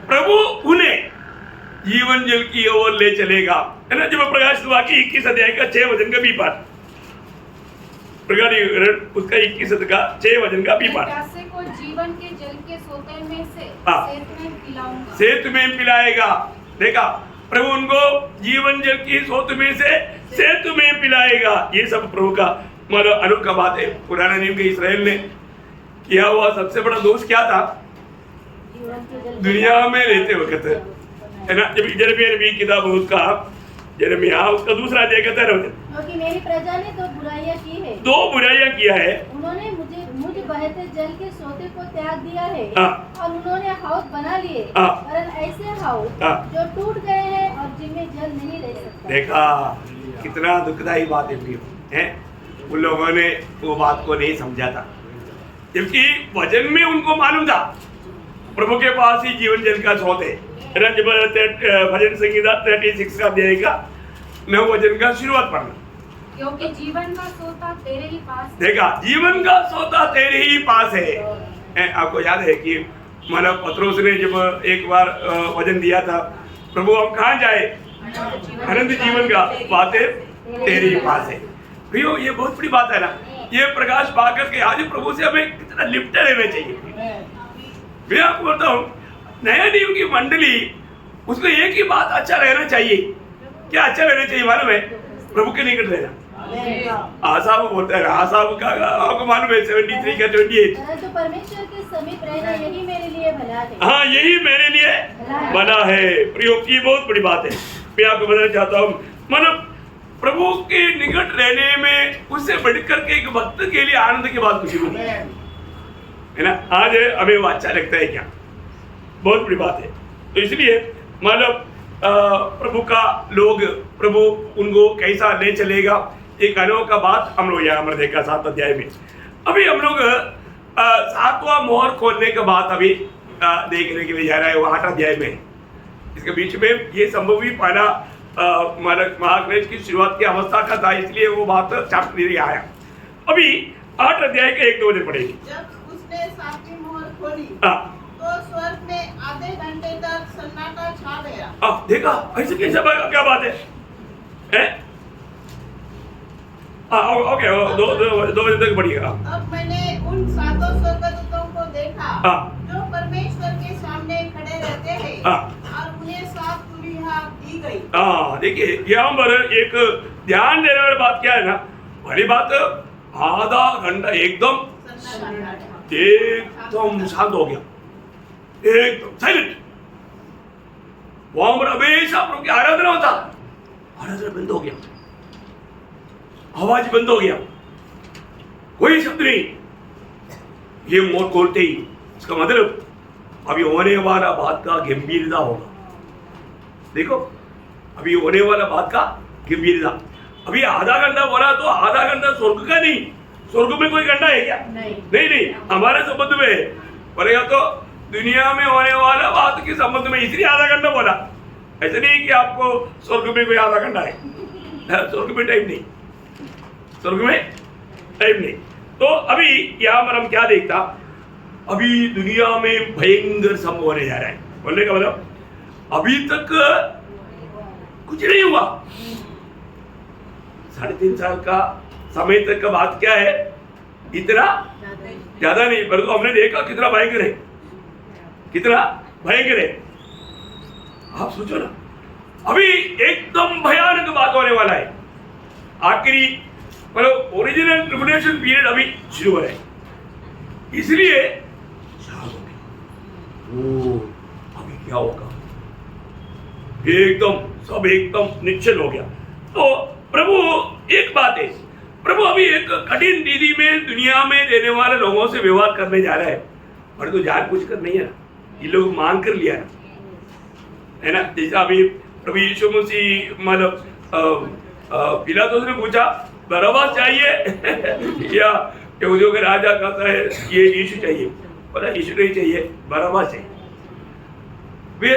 प्रभु उन्हें जीवन जल की ओर ले चलेगा, है ना। जब प्रकाशित वाक्य 21 अध्याय का 6 वचन का भी पाठ, प्रकाशित उसका 21 का 6 वचन का भी पाठ, प्यासे को जीवन के जल के सोते में से सेत में पिलाऊंगा, सेत में पिलाएगा। देखा, प्रभु उनको जीवन जल की सोत में से सेत में पिलाएगा। ये सब प्रभु का मतलब अनोखा बात है। पुराने नियम के इस्राएल ने किया हुआ सबसे बड़ा दोष क्या था? दुनिया में रहते वक्त, है ना। जब यिर्मयाह नबी की किताब उसका यिर्मयाह उसका दूसरा अध्याय कहता है, क्योंकि मेरी प्रजा ने 2 बुराइयां की है, 2 बुराइयां किया है। उन्होंने मुझ बहते जल के सोते को त्याग दिया है, और उन्होंने हौद बना लिए, वरन ऐसे हौद जो टूट गए हैं और जिनमें जल नहीं रह सकता। देखा कितना दुखदायी बात है। उन लोगों ने वो बात को नहीं समझा था, जबकि वचन में उनको मालूम था प्रभु के पास ही जीवन जल का स्रोत है। भजन संगीता 36 का अध्याय का 9 वचन का शुरुआत पढ़ना, क्योंकि जीवन का सोता तेरे ही पास। देखा, जीवन का सोता तेरे ही पास है। आपको याद है कि मतलब पत्रोस ने जब एक बार वचन दिया था, प्रभु हम कहाँ जाए, अनंत जीवन का बातें तेरे ही पास है। भैया ये बहुत बड़ी बात है ना। ये प्रकाश पाकर के आज प्रभु से हमें कितना लिप्ट रहना चाहिए। मैं आपको बोलता हूँ, नया नियम की मंडली उसको एक ही बात अच्छा रहना चाहिए। क्या अच्छा रहना चाहिए मालूम है? प्रभु के निकट रहना। आसाब बोलता है, आसाब का आपको मालूम है 73 का 28, तो परमेश्वर के समीप रहना यही मेरे लिए भला है। हाँ, यही मेरे लिए भला है। प्रियो की बहुत बड़ी बात है। मैं आपको बताना चाहता हूँ, मतलब प्रभु के निकट रहने में उससे बढ़कर के एक भक्त के लिए आनंद की बात कुछ नहीं है ना। आज हमें वो अच्छा लगता है क्या? बहुत बड़ी बात है। तो इसलिए मतलब प्रभु का लोग, प्रभु उनको कैसा ले चलेगा, एक अनोखा बात हम लोग यहाँ पर देखा 7 अध्याय में। अभी हम लोग 7वां मोहर खोलने के बाद अभी देखने के लिए जा रहा है, वो 8 अध्याय में। इसके बीच में ये संभव भी पहला महाक्लेश की शुरुआत की अवस्था का था, इसलिए वो बात चैप्टर नहीं आया। अभी 8 अध्याय के 1-2 वचन पढ़ेंगे। जब उसने 7वीं मोहर खोली तो स्वर्ग में आधे घंटे तक सन्नाटा छा गया। देखा ऐसे कैसे, क्या बात है? ओके, 2 वजन तक बढ़िएगा। अब मैंने उन 7 स्वर्गदूतों को देखा जो परमेश्वर के सामने खड़े रहते हैं, और उन्हें 7 तुल्हियां दी गई। देखिए यहाँ पर एक ध्यान देने वाली बात क्या है ना, पहली बात आधा घंटा एकदम शांत हो गया, एकदम साइलेंट। वहां पर हमेशा प्रभु की आराधना होता, आराधना बंद हो गया, आवाज बंद हो गया, कोई शब्द नहीं। ये मोर खोलते ही इसका मतलब अभी होने वाला बात का गंभीरता होगा। देखो, अभी होने वाला बात का गंभीरता। अभी आधा घंटा बोला तो आधा घंटा स्वर्ग का नहीं, स्वर्ग में कोई घंटा है क्या? नहीं, हमारे संबंध में बोलेगा तो दुनिया में होने वाला बात के संबंध में, इसलिए आधा घंटा बोला। ऐसा नहीं कि आपको स्वर्ग में कोई आधा घंटा है, स्वर्ग में टाइम नहीं, स्वर्ग में टाइम नहीं। तो अभी यहाँ पर हम क्या देखता, अभी दुनिया में भयंकर संभव होने जा रहा है। बोलने का मतलब अभी तक कुछ नहीं हुआ। 3.5 साल का समय तक का बात क्या है, इतना ज्यादा नहीं, परंतु हमने देखा कितना भयंकर है, कितना भयंकर है। आप सोचो ना, अभी एकदम भयानक बात होने वाला है। आखिरी मतलब ओरिजिनल ट्रिब्यूलेशन पीरियड अभी शुरू हो रहा है, इसलिए ओ अभी क्या होगा, एकदम सब एकदम निश्चल हो गया। तो प्रभु एक बात है, प्रभु अभी एक कठिन विधि में दुनिया में रहने वाले लोगों से व्यवहार करने जा रहा है, पर तो जान कुछ कर नहीं है ना, ये लोग मांग कर लिया है ना। जैसा अभी प्रभु यीशु मसीह मतलब पिलातुस ने पूछा बरअब्बास चाहिए या यहूदियों के राजा कहता है ये यीशु चाहिए, बोला यीशु नहीं चाहिए, बरअब्बास चाहिए। फिर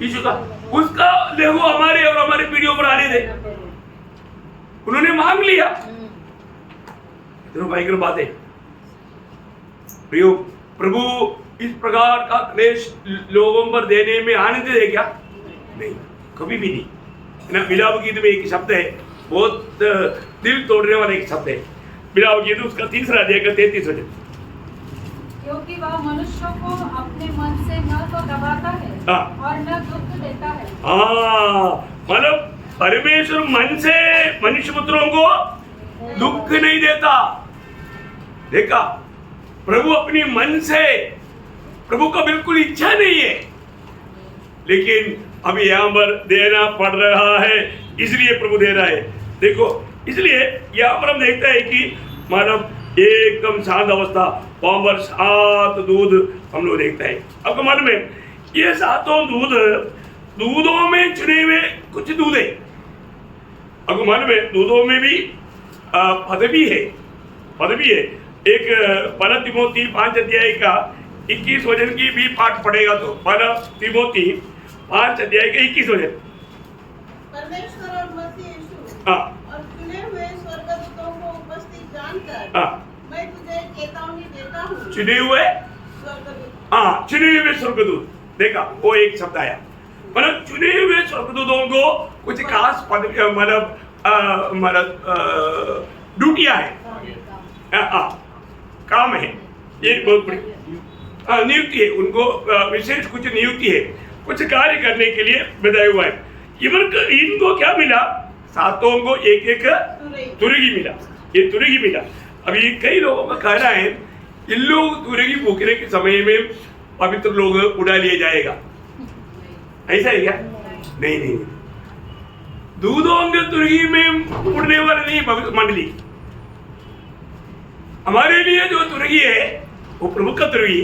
यीशु का उसका लेहू हमारे और हमारी पीढ़ियों पर आने दे, उन्होंने मांग लिया। इतना भयंकर बात है प्रियो, प्रभु इस प्रकार का क्लेश लोगों पर देने में आनंद दे क्या? नहीं, कभी भी नहीं है ना। बिलाव गीत में एक शब्द है, बहुत दिल तोड़ने वाला एक शब्द है, बिलाव गीत उसका 3 अध्याय का 33 वचन, क्योंकि वह मनुष्यों को अपने मन से न तो दबाता है और न दुख देता है। मतलब परमेश्वर मन से मनुष्य पुत्रों को दुख नहीं देता। देखा, प्रभु अपनी मन से, प्रभु का बिल्कुल इच्छा नहीं है, लेकिन अभी यहाँ पर देना पड़ रहा है, इसलिए प्रभु दे रहा है। देखो, इसलिए यहाँ पर हम देखते हैं कि मतलब एकदम शांत अवस्था, वहां पर 7 दूध हम लोग देखते हैं। आपको मालूम है ये 7 दूधों में चुने हुए कुछ दूध है। आपको मालूम है दूधों में भी पदवी है। एक पहला तिमोथी 5 अध्याय का 21 वचन की भी पाठ पढ़ेगा तो पहला तिमोथी 5 अध्याय का 21 वचन, परमेश्वर और मसीह यीशु और चुने हुए स्वर्गदूतों को उपस्थित जानकर मैं तुझे चेतावनी देता हूँ। चुने हुए स्वर्गदूत, चुने हुए स्वर्गदूत, देखा वो एक शब्द आया, मतलब चुने हुए स्वर्गदूतों को कुछ खास मतलब ड्यूटियां है, काम है, ये बहुत बड़ी नियुक्ति है, उनको विशेष कुछ नियुक्ति है, कुछ कार्य करने के लिए बताया हुआ है। इनको क्या मिला? 7 को एक तुरगी मिला, ये तुरगी मिला। अभी कई लोगों का कहना है इन लोग तुरगी फूकने के समय में पवित्र लोग उड़ा लिए जाएगा, ऐसा है क्या? नहीं, दूधों के तुरगी में उड़ने वाले नहीं पवित्र मंडली। हमारे लिए जो तुरगी है वो प्रभु का तुरगी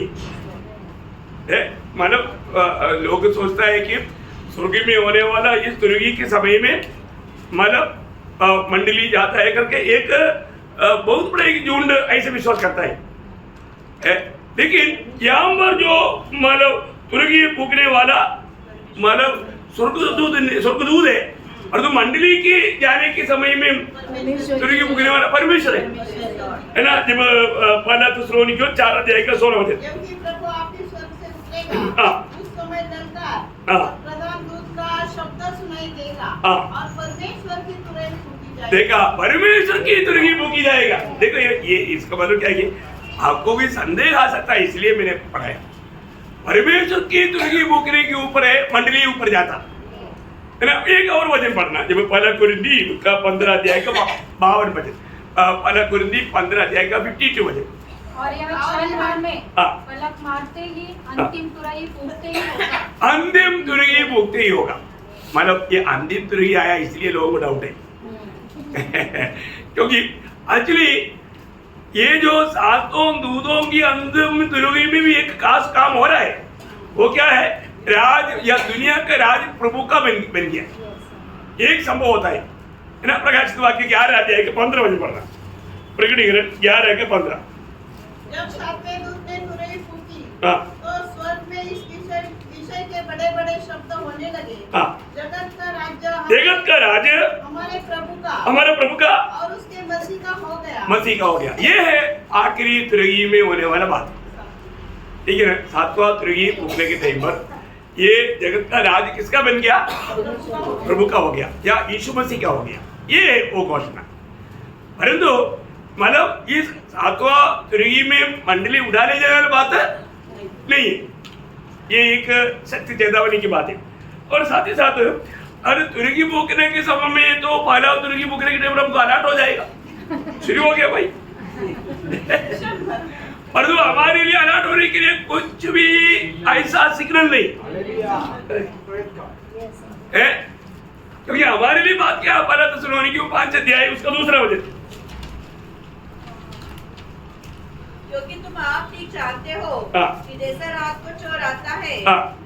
है। मतलब लोग सोचता है कि स्वर्ग में होने वाला इस तुरगी के समय में मतलब मंडली जाता है करके एक बहुत बड़ा एक झुंड ऐसे विश्वास करता है। लेकिन यहाँ पर जो मतलब तुरगी फूकने वाला मतलब स्वर्गदूत है, और तो मंडली के जाने के समय में तुरगी फूकने वाला परमेश्वर है ना। जब पहला थिस्सलुनीकियों 4 अध्याय का 16 वचन, क्योंकि प्रभु आपके स्वर्ग से उतरेगा, उस समय ललकार और प्रधान दूत का शब्द सुनाई देगा और परमेश्वर की तुरही फूकी जाएगी। देखा, परमेश्वर की तुरही फूकी जाएगा। देखो ये इसका मतलब क्या है? आपको भी संदेह आ सकता है, इसलिए मैंने पढ़ाया। परमेश्वर की तुरही फूकने के ऊपर है, मंडली ऊपर जाता है ना। एक और वचन पढ़ना, जब पहला कुरिन्थी का 15 अध्याय का 52 वचन, पहला कुरिन्थी 15 अध्याय का 52 वचन, और यह क्षण भर में पलक मारते ही अंतिम तुरही फूकते ही होगा। अंतिम तुरही फूकते ही होगा। मतलब ये अंतिम तुरही आया इसलिए लोगों को डाउट है क्योंकि एक्चुअली ये जो 7 दूधों की अंतिम तुरही में भी एक खास काम हो रहा है। वो क्या है? राज या दुनिया का राज प्रभु का बन गया। एक संभव होता है ना। प्रकाशित वाक्य 11 अध्याय के 15 वचन पढ़ना, प्रकटीकरण 11 के 15। जब 7वें दूत ने तुरही फूकी तो स्वर्ग में इस विषय के बड़े बड़े शब्द होने लगे, जगत का राज्य हमारे प्रभु का और उसके मसीह का हो गया। ये है आखिरी तुरही में होने वाला बात, ठीक है ना। 7वां तुरही फूकने के टाइम पर ये जगत का राज किसका बन गया? प्रभु का हो गया या यीशु मसीह का हो गया। ये है वो घोषणा। परंतु मतलब इस सातवां तुर्गी में मंडली उड़ा ले जाने वाली बात है नहीं है। ये एक शक्ति चेतावनी की बात है। और साथ ही साथ अरे तुर्गी फूकने के समय में तो पहला तुर्गी फूकने के टाइम हमको अलर्ट हो जाएगा, शुरू हो गया भाई। पर तो हमारे लिए अलर्ट होने के लिए कुछ भी ऐसा सिग्नल नहीं है, क्योंकि हमारे लिए बात क्या पहला थिस्सलुनीकी 5 अध्याय उसका दूसरा वचन, क्योंकि तुम आप ठीक जानते हो कि जैसा रात को चोर आता है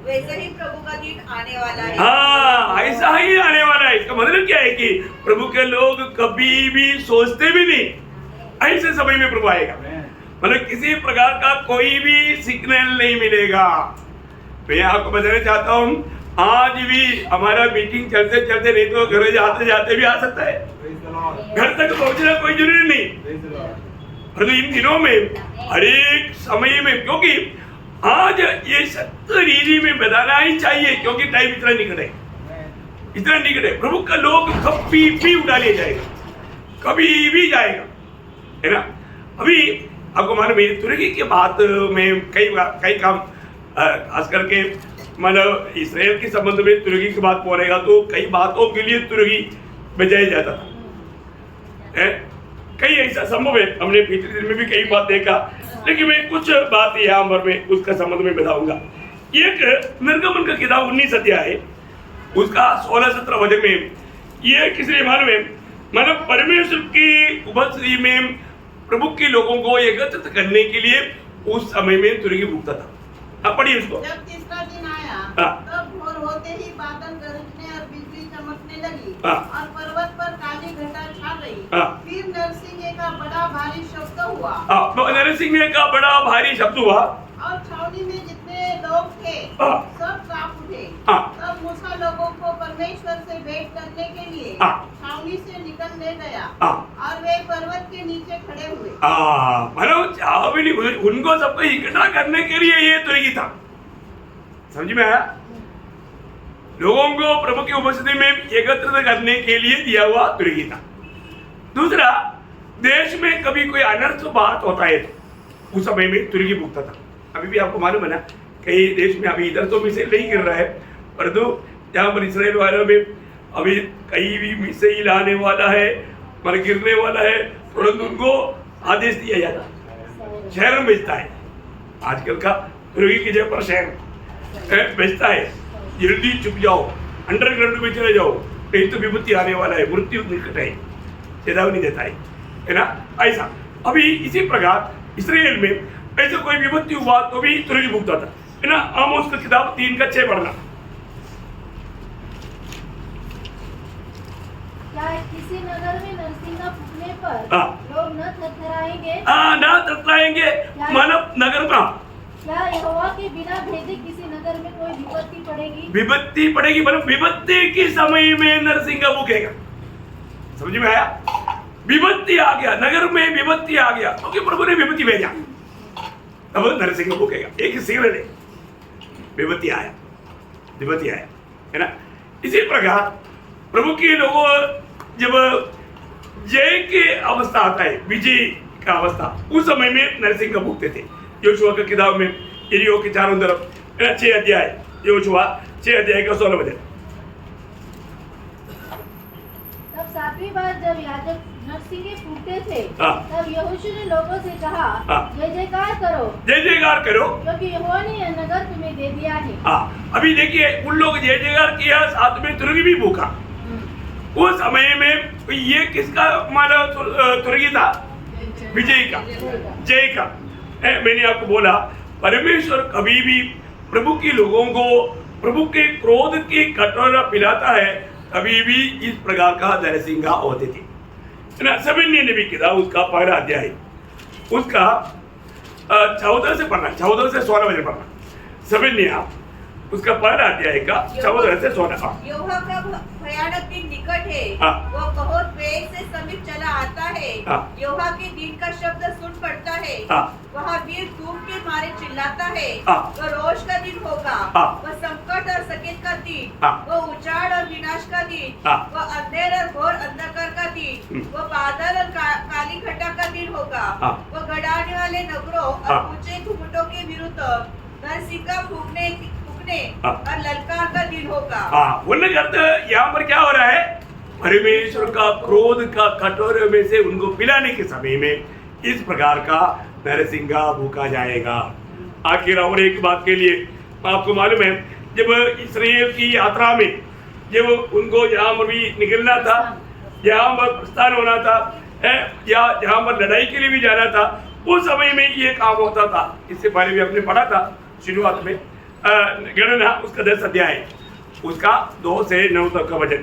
वैसे ही प्रभु का दिन आने वाला है। हाँ, ऐसा ही आने वाला है। इसका मतलब क्या है कि प्रभु के लोग कभी भी सोचते भी नहीं ऐसे समय में प्रभु आएगा। मतलब किसी प्रकार का कोई भी सिग्नल नहीं मिलेगा। मैं आपको बताना चाहता हूँ, आज भी हमारा मीटिंग चलते चलते नहीं तो घर जाते जाते भी आ सकता है, घर तक पहुंचना कोई जरूरी नहीं। परंतु इन दिनों में हर एक समय में, क्योंकि आज ये सत्य रीति में बताना ही चाहिए, क्योंकि टाइम इतना निकट है, इतना निकट है। प्रभु का लोग कभी भी उठा लिया जाएगा, कभी भी जाएगा, है ना। अभी आपको मालूम है तुर्की के बात में कई काम खास करके मतलब इसराइल के संबंध में तुर्की की बात बोलेगा तो कई बातों के लिए तुर्की बजाया जाता था। कई ऐसा संभव है, हमने पिछले दिन में भी कई बात देखा, लेकिन मैं कुछ बात यहाँ पर मैं उसका संबंध में बताऊंगा। एक निर्गमन का किताब 19 अध्याय है, उसका 16-17 वचन में ये किसने मालूम है, मतलब परमेश्वर की उपस्थिति में प्रभु के लोगों को एकत्रित करने के लिए उस समय में तुर्की भुगता था। अब पढ़िए उसको। जब तीसरा दिन आया तब भोर होते ही बादल गरजने और बिजली चमकने लगी और पर्वत पर काली घटा छा गई। फिर नरसिंह का बड़ा भारी शब्द हुआ। नरसिंह का बड़ा भारी शब्द हुआ और छावनी में जितने लोग थे सब कांप उठे। तब मूसा लोगों को परमेश्वर से भेंट करने के लिए छावनी से निकल ले गया और वे पर्वत के नीचे खड़े हुए। मतलब उनको सबको इकट्ठा करने के लिए ये तुर्की था, समझ में आया। लोगों को प्रभु की उपस्थिति में एकत्रित करने के लिए दिया हुआ तुर्की था। दूसरा, देश में कभी कोई अनर्थ बात होता है तो उस समय में तुर्की भुगता था। अभी भी आपको मालूम है ना, कई देश में अभी इधर तो मिसाइल नहीं गिर रहा है, परंतु जहाँ पर इसराइल वालों में अभी कहीं भी मिसाइल आने वाला है, पर गिरने वाला है, तुरंत उनको आदेश दिया जाता है, शहर में भेजता है। आजकल का तुर्की की जगह पर शहर भेजता है, जल्दी चुप जाओ, अंडरग्राउंड में चले जाओ, नहीं तो विपत्ति आने वाला है, मृत्यु निकट है, चेतावनी देता है ना। ऐसा अभी इसी प्रकार इसराइल में ऐसे कोई विपत्ति हुआ तो भी तुर्की भुगता था, है ना। आमोस का किताब 3:6 पढ़ना। क्या किसी नगर में नरसिंगा फूकने पर लोग न थरथराएंगे? ना थरथराएंगे, मानव नगर का। क्या यहोवा के बिना भेजे किसी नगर में कोई विपत्ति पड़ेगी? विपत्ति पड़ेगी, मतलब विपत्ति के समय में नरसिंगा भूखेगा, समझ में आया। विपत्ति आ गया, नगर में विपत्ति आ गया, क्योंकि प्रभु ने विपत्ति भेजा, तब नरसिंह भूखेगा। एक सिग्नल है, विपत्ति आया, है ना। इसी प्रकार प्रभु के लोगों जब जय के अवस्था आता है, विजय का अवस्था, उस समय में नरसिंह भूखते थे। योशुआ की किताब में यरीहो के चारों तरफ 6 अध्याय, योशुआ 6 अध्याय का 16 वचन। तब 7वीं बार जब याजक नरसिंगे फूकते थे तब यहोशू ने लोगों से कहा, जय जयकार करो, जय जयकार करो, क्योंकि यहोवा ने यह नगर तुम्हें दे दिया है। अभी देखिए, उन लोग जय जयकार किया, साथ में तुर्की भी भूखा। उस समय में ये किसका माना तुर्की था? विजय का, जय का। मैंने आपको बोला, परमेश्वर कभी भी प्रभु के लोगों को प्रभु के क्रोध की कटोरा पिलाता है, कभी भी इस प्रकार का नरसिंगा होते थे ना। सबन्य ने भी किताब उसका 1 अध्याय, उसका 14 से पढ़ना, 14 से 16 वचन पढ़ना। सबन्य उसका पहला अध्याय का 14 से 16। यहोवा का भयानक दिन निकट है, हाँ। वो बहुत वेग से समीप चला आता है। हाँ। यहोवा के दिन का शब्द सुन पड़ता है, हाँ। वह वीर धूप के मारे चिल्लाता है। हाँ। वह रोष का दिन होगा, हाँ। वह संकट और सकेत का दिन, हाँ। वह उजाड़ और विनाश का दिन, हाँ। वह अंधेर और घोर अंधकार का दिन, वह बादल और काली घटा का दिन होगा। हाँ। वह गड़ाने वाले नगरों हाँ। और ऊंचे घुमटों के विरुद्ध नरसिंगा फूकने हाँ। और ललकार का दिन होगा। हाँ, बोलने का अर्थ यहाँ पर क्या हो रहा है, परमेश्वर का क्रोध का कटोरे में से उनको पिलाने के समय में इस प्रकार का नरसिंगा भूखा जाएगा। आखिर और एक बात के लिए आपको मालूम है, जब इस्राएल की यात्रा में जब उनको यहाँ पर भी निकलना था, यहाँ पर प्रस्थान होना था, या यहाँ पर लड़ाई के लिए भी जाना था, उस समय में ये काम होता था। इससे पहले भी हमने पढ़ा था शुरुआत में गणना उसका 10 अध्याय, उसका 2 से 9 तक का वचन।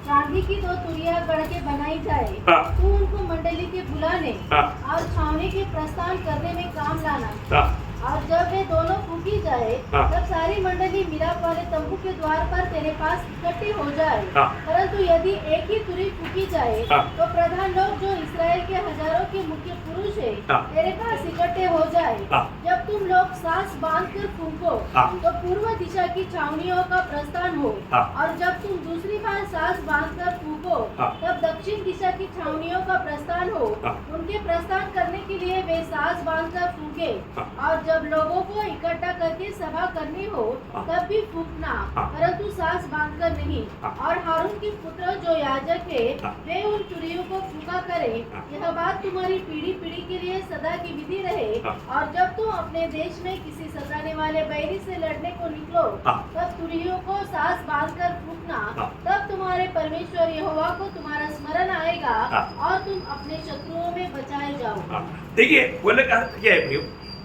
चांदी की 2 तुरिया गढ़ के बनाई जाए, हाँ। तू उनको मंडली के बुलाने हाँ। और छावनी के प्रस्थान करने में काम लाना। हाँ। और जब वे दोनों फूकी जाए, हाँ। तब सारी मंडली मिलाप वाले तंबू के द्वार पर तेरे पास इकट्ठी हो जाए। हाँ। परंतु यदि एक ही तुरी फूकी जाए, हाँ। तो प्रधान लोग जो इस्राएल के हजारों के मुख्य पुरुष है, हाँ। तेरे पास इकट्ठे हो जाए। हाँ। जब तुम लोग सांस बांध कर फूको, हाँ। तो पूर्व दिशा की छावनियों का प्रस्थान हो। हाँ। और जब तुम दूसरी बार सांस बांध कर फूको, हाँ। तब दक्षिण दिशा की छावनियों का प्रस्थान हो। हाँ। उनके प्रस्थान करने के लिए वे सांस बांध कर फूके। हाँ। और जब लोगों को इकट्ठा करके सभा करनी हो, हाँ। तब भी फूकना, हाँ। परंतु सांस बांधकर नहीं। हाँ। और हारून के पुत्र जो याजक है, हाँ। वे उन तुरियों को फूका करे। हाँ। यह बात तुम्हारी पीढ़ी पीढ़ी के लिए सदा की विधि रहे। हाँ। और जब तुम अपने देश में किसी सताने वाले बैरी से लड़ने को निकलो, हाँ। तब तुरियों को सांस बांधकर फूकना। हाँ। तब तुम्हारे परमेश्वर यहोवा को तुम्हारा स्मरण आएगा, हाँ। और तुम अपने शत्रुओं में बचाए जाओ। हाँ, देखिए बोलने का अर्थ क्या है प्रियो,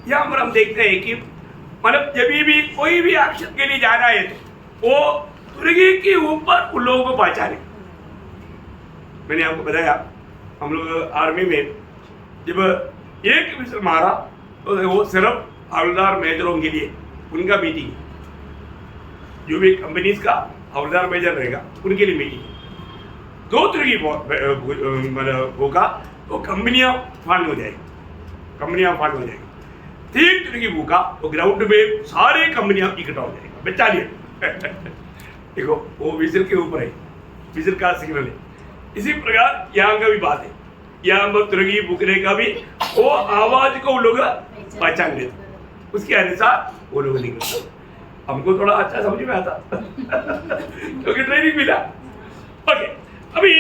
यहाँ पर हम देखते हैं कि मतलब जब भी कोई भी एक्शन के लिए जाना है तो वो तुरगी के ऊपर उन लोगों को पहचाने। मैंने आपको बताया हम लोग आर्मी में जब एक विसल मारा तो वो सिर्फ हवलदार मेजरों के लिए उनका मीटिंग, जो भी कंपनीज का हवलदार मेजर रहेगा उनके लिए मीटिंग। 2 तुरगी मतलब होगा तो कंपनियां फांड हो जाएगी। 3 तुरगी भूखा तो ग्राउंड में सारे कंपनियां इकट्ठा हो जाएगा, बचालिए। देखो वो विजिल के ऊपर है, विजिल का सिग्नल है। इसी प्रकार यहाँ का भी बात है, यहाँ पर तुरगी भूखने का भी वो आवाज को वो लोग पहचान लेते, उसके अनुसार वो लोग निकलते। हमको थोड़ा अच्छा समझ में आता क्योंकि ट्रेनिंग मिला। ओके, अभी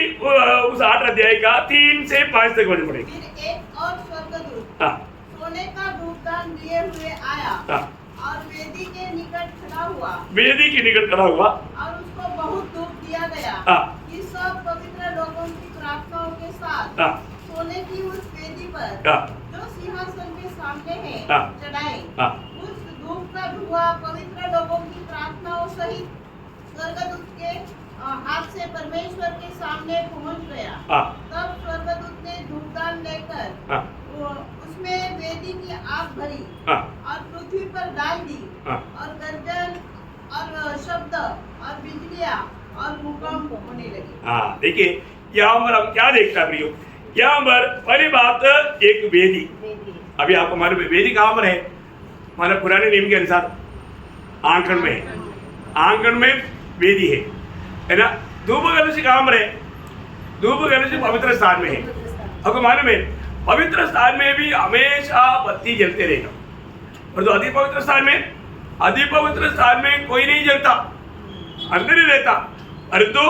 उस 8 अध्याय का 3 से 5 तक वचन पढ़ेंगे। फिर एक और स्वर्गदूत हाँ। सोने का धूपदान लिए हुए आया, हाँ। और वेदी के निकट खड़ा हुआ, वेदी के निकट खड़ा हुआ, और उसको बहुत धूप दिया गया हाँ। कि सब पवित्र लोगों की प्रार्थनाओं के साथ हाँ। सोने की उस वेदी पर हाँ। जो सिंहासन के सामने है हाँ। चढ़ाए। हाँ। उस धूप का धुआं पवित्र लोगों की प्रार्थनाओं सहित स्वर्गदूत के हाथ से परमेश्वर के सामने पहुंच गया। हाँ। तब स्वर्गदूत ने धूपदान लेकर हाँ। उसमें वेदी की आग भरी, हाँ। और पृथ्वी पर डाल दी, हाँ। और गर्जन और शब्द और बिजलियां और भूकंप होने लगे। हाँ, देखिए यहाँ पर हम क्या देखता है प्रियो, यहाँ पर पहली बात एक वेदी। अभी आपको मालूम है वेदी कहाँ पर है, मतलब पुराने नियम के अनुसार आंगन में है, आंगन में वेदी है ना। धूप कलश कहाँ पर है, धूप कलश पवित्र स्थान में है। आपको मालूम है पवित्र स्थान में भी हमेशा बत्ती जलते रहेगा, और तो अति पवित्र स्थान में कोई नहीं जलता, अंदर ही रहता। परंतु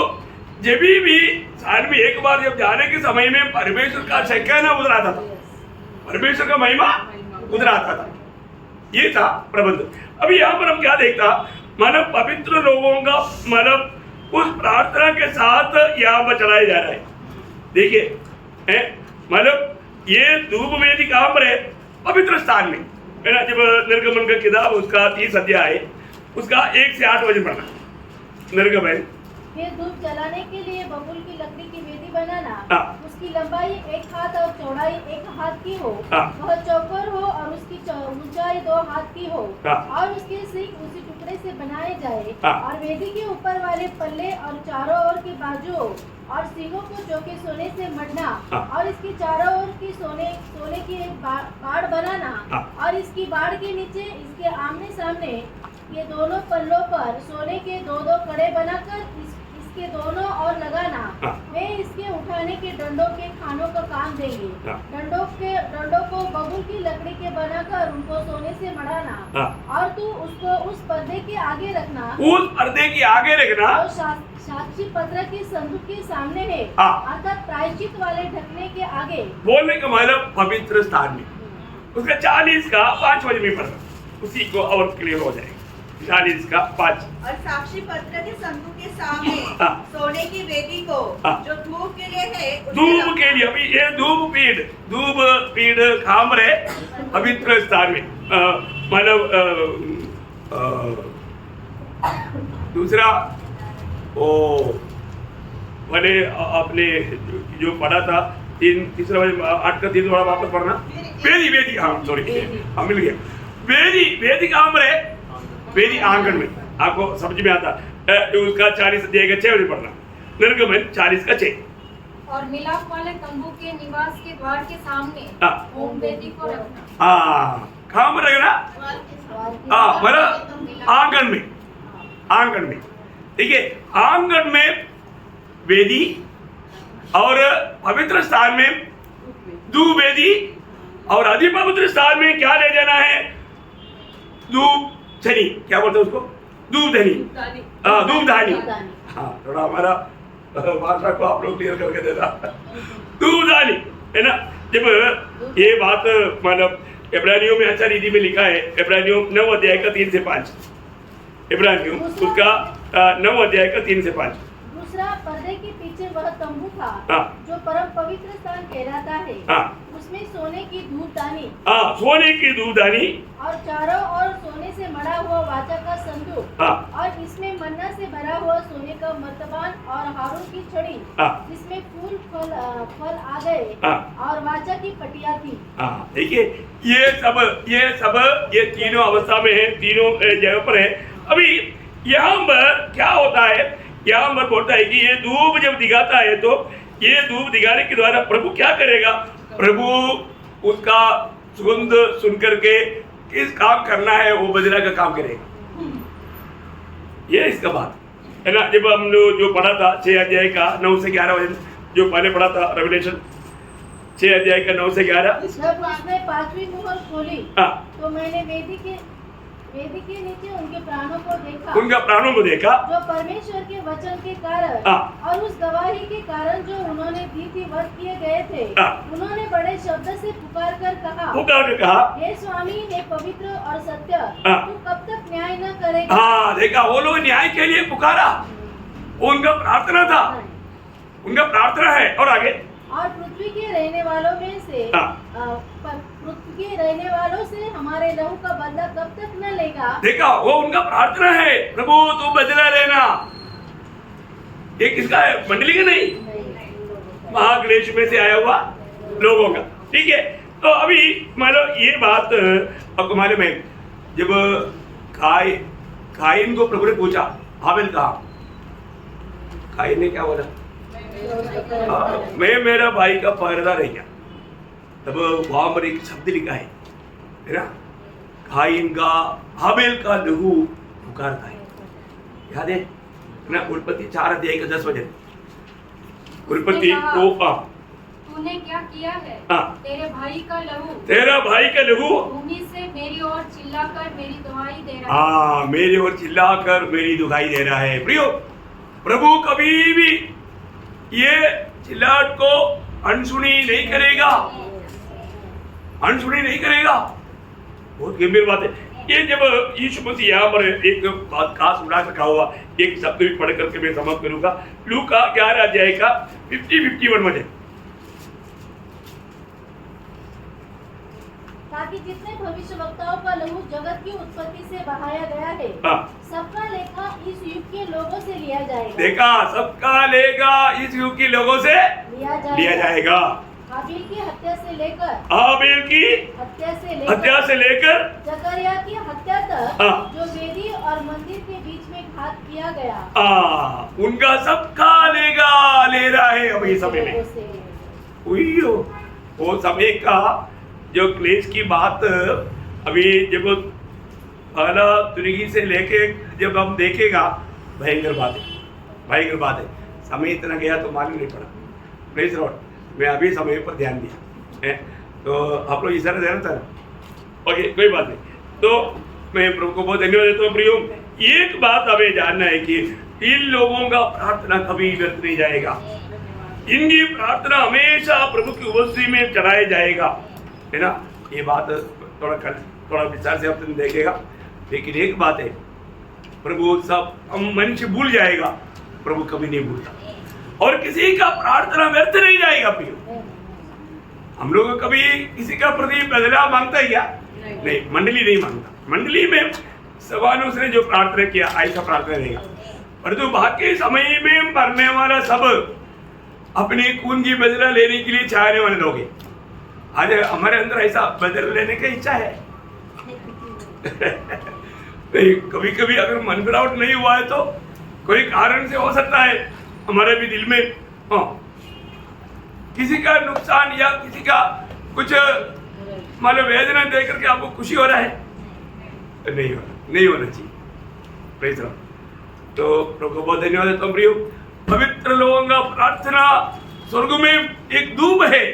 जब भी साल में एक बार जब जाने के समय में परमेश्वर का शेकना उधर आता था, परमेश्वर का महिमा उधर आता था, ये था प्रबंध। अभी यहाँ पर हम क्या देखता, मतलब पवित्र लोगों का मतलब उस प्रार्थना के साथ यहाँ पर चलाया जा रहा है। देखिए मतलब ये धूप वेदी कहाँ पर है, पवित्र स्थान में है ना। जब निर्गमन का किताब उसका 30 अध्याय है, उसका 1 से 8 वचन पढ़ना। निर्गमन फिर धूप जलाने के लिए बबूल की लकड़ी की वेदी वेदी बनाना हाँ। उसकी लंबाई 1 हाथ और चौड़ाई 1 हाथ की हो, हाँ। वह चौकोर हो और उसकी ऊंचाई 2 हाथ की हो, हाँ। और उसके सींग उसी टुकड़े से बनाए जाए, हाँ। और वेदी के ऊपर वाले पल्ले और चारों ओर की बाजुओं और सींगों को चौके सोने से मढ़ना, हाँ। और इसकी चारों ओर की सोने की एक बाड़ बनाना, हाँ। और इसकी बाड़ के नीचे इसके आमने सामने ये दोनों पल्लों पर सोने के 2-2 कड़े बनाकर इसके दोनों ओर लगाना। हाँ। वे इसके उठाने के डंडों के खानों का काम देंगे। हाँ। डंडों को बबूल की लकड़ी के बनाकर उनको सोने से मढ़ाना, हाँ। और तू उसको उस पर्दे के आगे रखना उस पर्दे के आगे रखना। और साक्षी पत्र के संदूक के सामने है, हाँ। अर्थात प्रायश्चित वाले ढकने के आगे। बोलने का मतलब पवित्र स्थान में उसका 40 का 5 बजे में पढ़ना, उसी को और क्लियर हो जाएगा। 40 का 5 और साक्षी पत्र के संदूक के सामने हाँ। सोने की वेदी को हाँ। जो धूप के लिए है उसे धूप रखना। के लिए अभी ये धूप पीढ़ खामरे पवित्र स्थान में मतलब दूसरा वो मैंने अपने जो पढ़ा था तीसरा 8 का 3 वापस पढ़ना। वेदी हाँ सॉरी हाँ मिल गया। वेदी कामरे वेदी आंगन में आपको समझ में आता उसका 40 अध्याय का 6 बजे पढ़ना। निर्गमन 40 का 6। और मिलाप वाले तंबू के निवास के द्वार के सामने हाँ। होम वेदी को रखना। हाँ काम रखना। हाँ मतलब आंगन में ठीक है। आंगन में वेदी और पवित्र स्थान में धूप वेदी और अति पवित्र स्थान में क्या ले जाना है? धूप छनी क्या बोलते हैं उसको? धूपधनी। धूपधानी। हाँ थोड़ा हमारा भाषा को आप लोग क्लियर करके देना। धूपधानी है ना। जब ये बात मतलब इब्रानियों में अच्छा रीति में लिखा है, इब्रानियों 9 अध्याय का 3 से 5। इब्रानियों उसका 9 अध्याय का 3 से 5। दूसरा पर्दे के पीछे वह तंबू था हाँ। जो परम पवित्र स्थान कहलाता है। हाँ। उसमें सोने की धूपदानी सोने की धूपदानी और चारों ओर सोने से मढ़ा हुआ वाचा का संदूक, हाँ। और इसमें मन्ना से भरा हुआ सोने का मर्तबान और हारून की छड़ी, हाँ। जिसमें फल आ गए, हाँ। और वाचा की पटिया थी। हाँ देखिए ये सब ये तीनों अवस्था में है, तीनों जगह पर है। अभी यहाँ पर क्या होता है? यहाँ पर बोलता है कि ये धूप जब दिखाता है तो ये धूप दिखाने के द्वारा प्रभु क्या करेगा? प्रभु उसका सुगंध सुन करके किस काम करना है वो बजरा का काम करेगा। ये इसका बात है ना। जब हम लोग जो पढ़ा था 6 अध्याय का 9 से 11 बजे जो पहले पढ़ा था रेवलेशन 6 अध्याय का 9 से 11। जब उसने 5वीं मुहर खोली हाँ। तो मैंने वेदी के नीचे उनके प्राणों को देखा, उनका प्राणों को देखा जो परमेश्वर के वचन के कारण हाँ। और उस गवाही के कारण जो उन्होंने दी थी वध किए गए थे। हाँ। उन्होंने बड़े शब्द से पुकार कर कहा हे स्वामी, हे पवित्र और सत्य, हाँ। तू कब तक न्याय न करेगा? हाँ देखा वो लोग न्याय के लिए पुकारा, उनका प्रार्थना था, उनका प्रार्थना है। और आगे और पृथ्वी के रहने वालों में से पृथ्वी के रहने वालों से हमारे लहू का बदला कब तक न लेगा? देखा वो उनका प्रार्थना है, प्रभु तू बदला लेना। ये किसका है? मंडली का नहीं, महाक्लेश में से आया हुआ लोगों का। ठीक है। तो अभी मतलब ये बात आपको मालूम है, जब काइन को प्रभु ने पूछा हाबिल कहा, काइन ने क्या बोला? मैं मेरा भाई का पहरेदार है क्या? तब वहां पर एक शब्द लिखा है ना, काइन का हाबिल का लहू पुकारता है। याद है ना? उत्पत्ति 4 अध्याय का 10 वचन। उत्पत्ति को तूने क्या किया है? तेरे भाई का लहू भूमि से मेरी ओर चिल्लाकर मेरी दुहाई दे रहा है। हाँ मेरी ओर चिल्लाकर मेरी दुहाई दे रहा है। प्रियो, प्रभु कभी भी ये चिल्लाहट को अनसुनी नहीं करेगा, अनसुनी नहीं करेगा। बहुत गंभीर बात है ये। जब यीशु मसीह यहाँ पर एक बात खास उड़ा रखा हुआ, एक शब्द भी पढ़ करके मैं समाप्त करूंगा। लूका 11 अध्याय का 50-51 वचन। बाकी जितने भविष्यवक्ताओं का लहू जगत की उत्पत्ति से बहाया गया है, सबका लेखा इस युग के लोगों से लिया जाएगा। देखा, सबका लेगा इस युग के लोगों से लिया जाएगा। हाबिल की हत्या से लेकर हाबिल की हत्या से लेकर जकरिया की हत्या तक जो वेदी और मंदिर के बीच में घात किया गया, उनका सबका लेगा ले रहा है अभी समय में। वो समय का जो क्लेश की बात अभी जब पहला तुर्की से लेके जब हम देखेगा, भयंकर बात है। समय इतना गया तो मालूम नहीं पड़ा। प्लीज लॉर्ड, मैं अभी समय पर ध्यान दिया है, तो आप लोग इशारा देना था। ओके, कोई बात नहीं। तो मैं प्रभु को बहुत धन्यवाद देता हूँ। प्रियो, एक बात हमें जानना है कि इन लोगों का प्रार्थना कभी व्यर्थ नहीं जाएगा। इनकी प्रार्थना हमेशा प्रभु की उपस्थिति में चढ़ाया जाएगा, है ना। ये बात थोड़ा विचार से अपन देखेगा। लेकिन एक बात है, प्रभु सब मनुष्य भूल जाएगा, प्रभु कभी नहीं भूलता। और किसी का प्रार्थना व्यर्थ नहीं जाएगा। प्रियो, हम लोग कभी किसी का प्रति बदला मांगता है क्या? नहीं, मंडली नहीं मांगता। मंडली में सवालों से जो प्रार्थना किया ऐसा प्रार्थना रहेगा। परंतु बाकी समय में मरने वाला सब अपने खून की बदला लेने के लिए चाहने वाले लोग हैं। आज हमारे अंदर ऐसा बदला लेने की इच्छा है। नहीं, कभी कभी अगर मन फिरावट नहीं हुआ है तो कोई कारण से हो सकता है हमारे भी दिल में किसी का नुकसान या किसी का कुछ मतलब वेदना देख करके आपको खुशी हो रहा है, नहीं होना चाहिए। Praise Lord. तो प्रभु को बहुत धन्यवाद देता हूं। प्रियो, पवित्र लोगों का प्रार्थना स्वर्ग में एक धूप है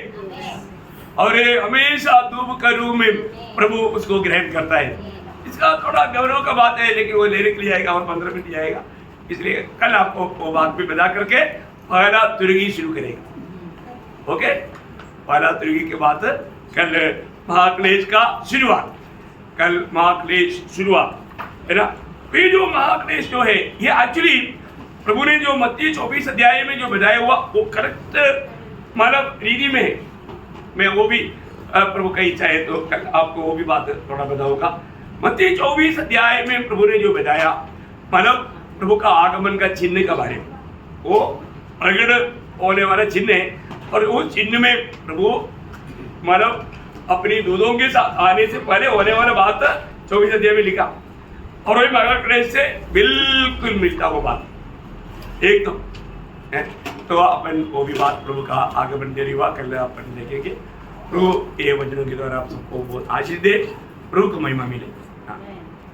और ये हमेशा धूप का रूप में प्रभु उसको ग्रहण करता है। इसका थोड़ा गौरव का बात है, लेकिन वो लेने के लिए आएगा और 15 मिनट जाएगा। इसलिए कल आपको वो बात भी बता करके पहला तुर्की शुरू करेगा। ओके, पहला तुर्की के बाद कल महाक्लेश का शुरुआत, है ना। ये जो महाक्लेश जो है, ये एक्चुअली प्रभु ने जो मत्ती 24 अध्याय में जो बताया हुआ वो करेक्ट मतलब रीति में है। मैं वो भी प्रभु का इच्छा है तो कल आपको वो भी बात थोड़ा बताऊंगा। मत्ती 24 अध्याय में प्रभु ने जो बताया मतलब प्रभु का आगमन का चिन्ह का बारे में, वो प्रकट होने वाला चिन्ह है। और वो चिन्ह में प्रभु मतलब अपनी दूतों के साथ आने से पहले होने वाला बात 24 अध्याय में लिखा, और वही महाक्लेश से बिल्कुल मिलता वो बात एकदम है। तो अपन वो भी बात प्रभु का आगमन देरी हुआ कल अपन देखेंगे। प्रभु ये वचनों के द्वारा आप सबको बहुत आशीष दे, प्रभु को महिमा मिले।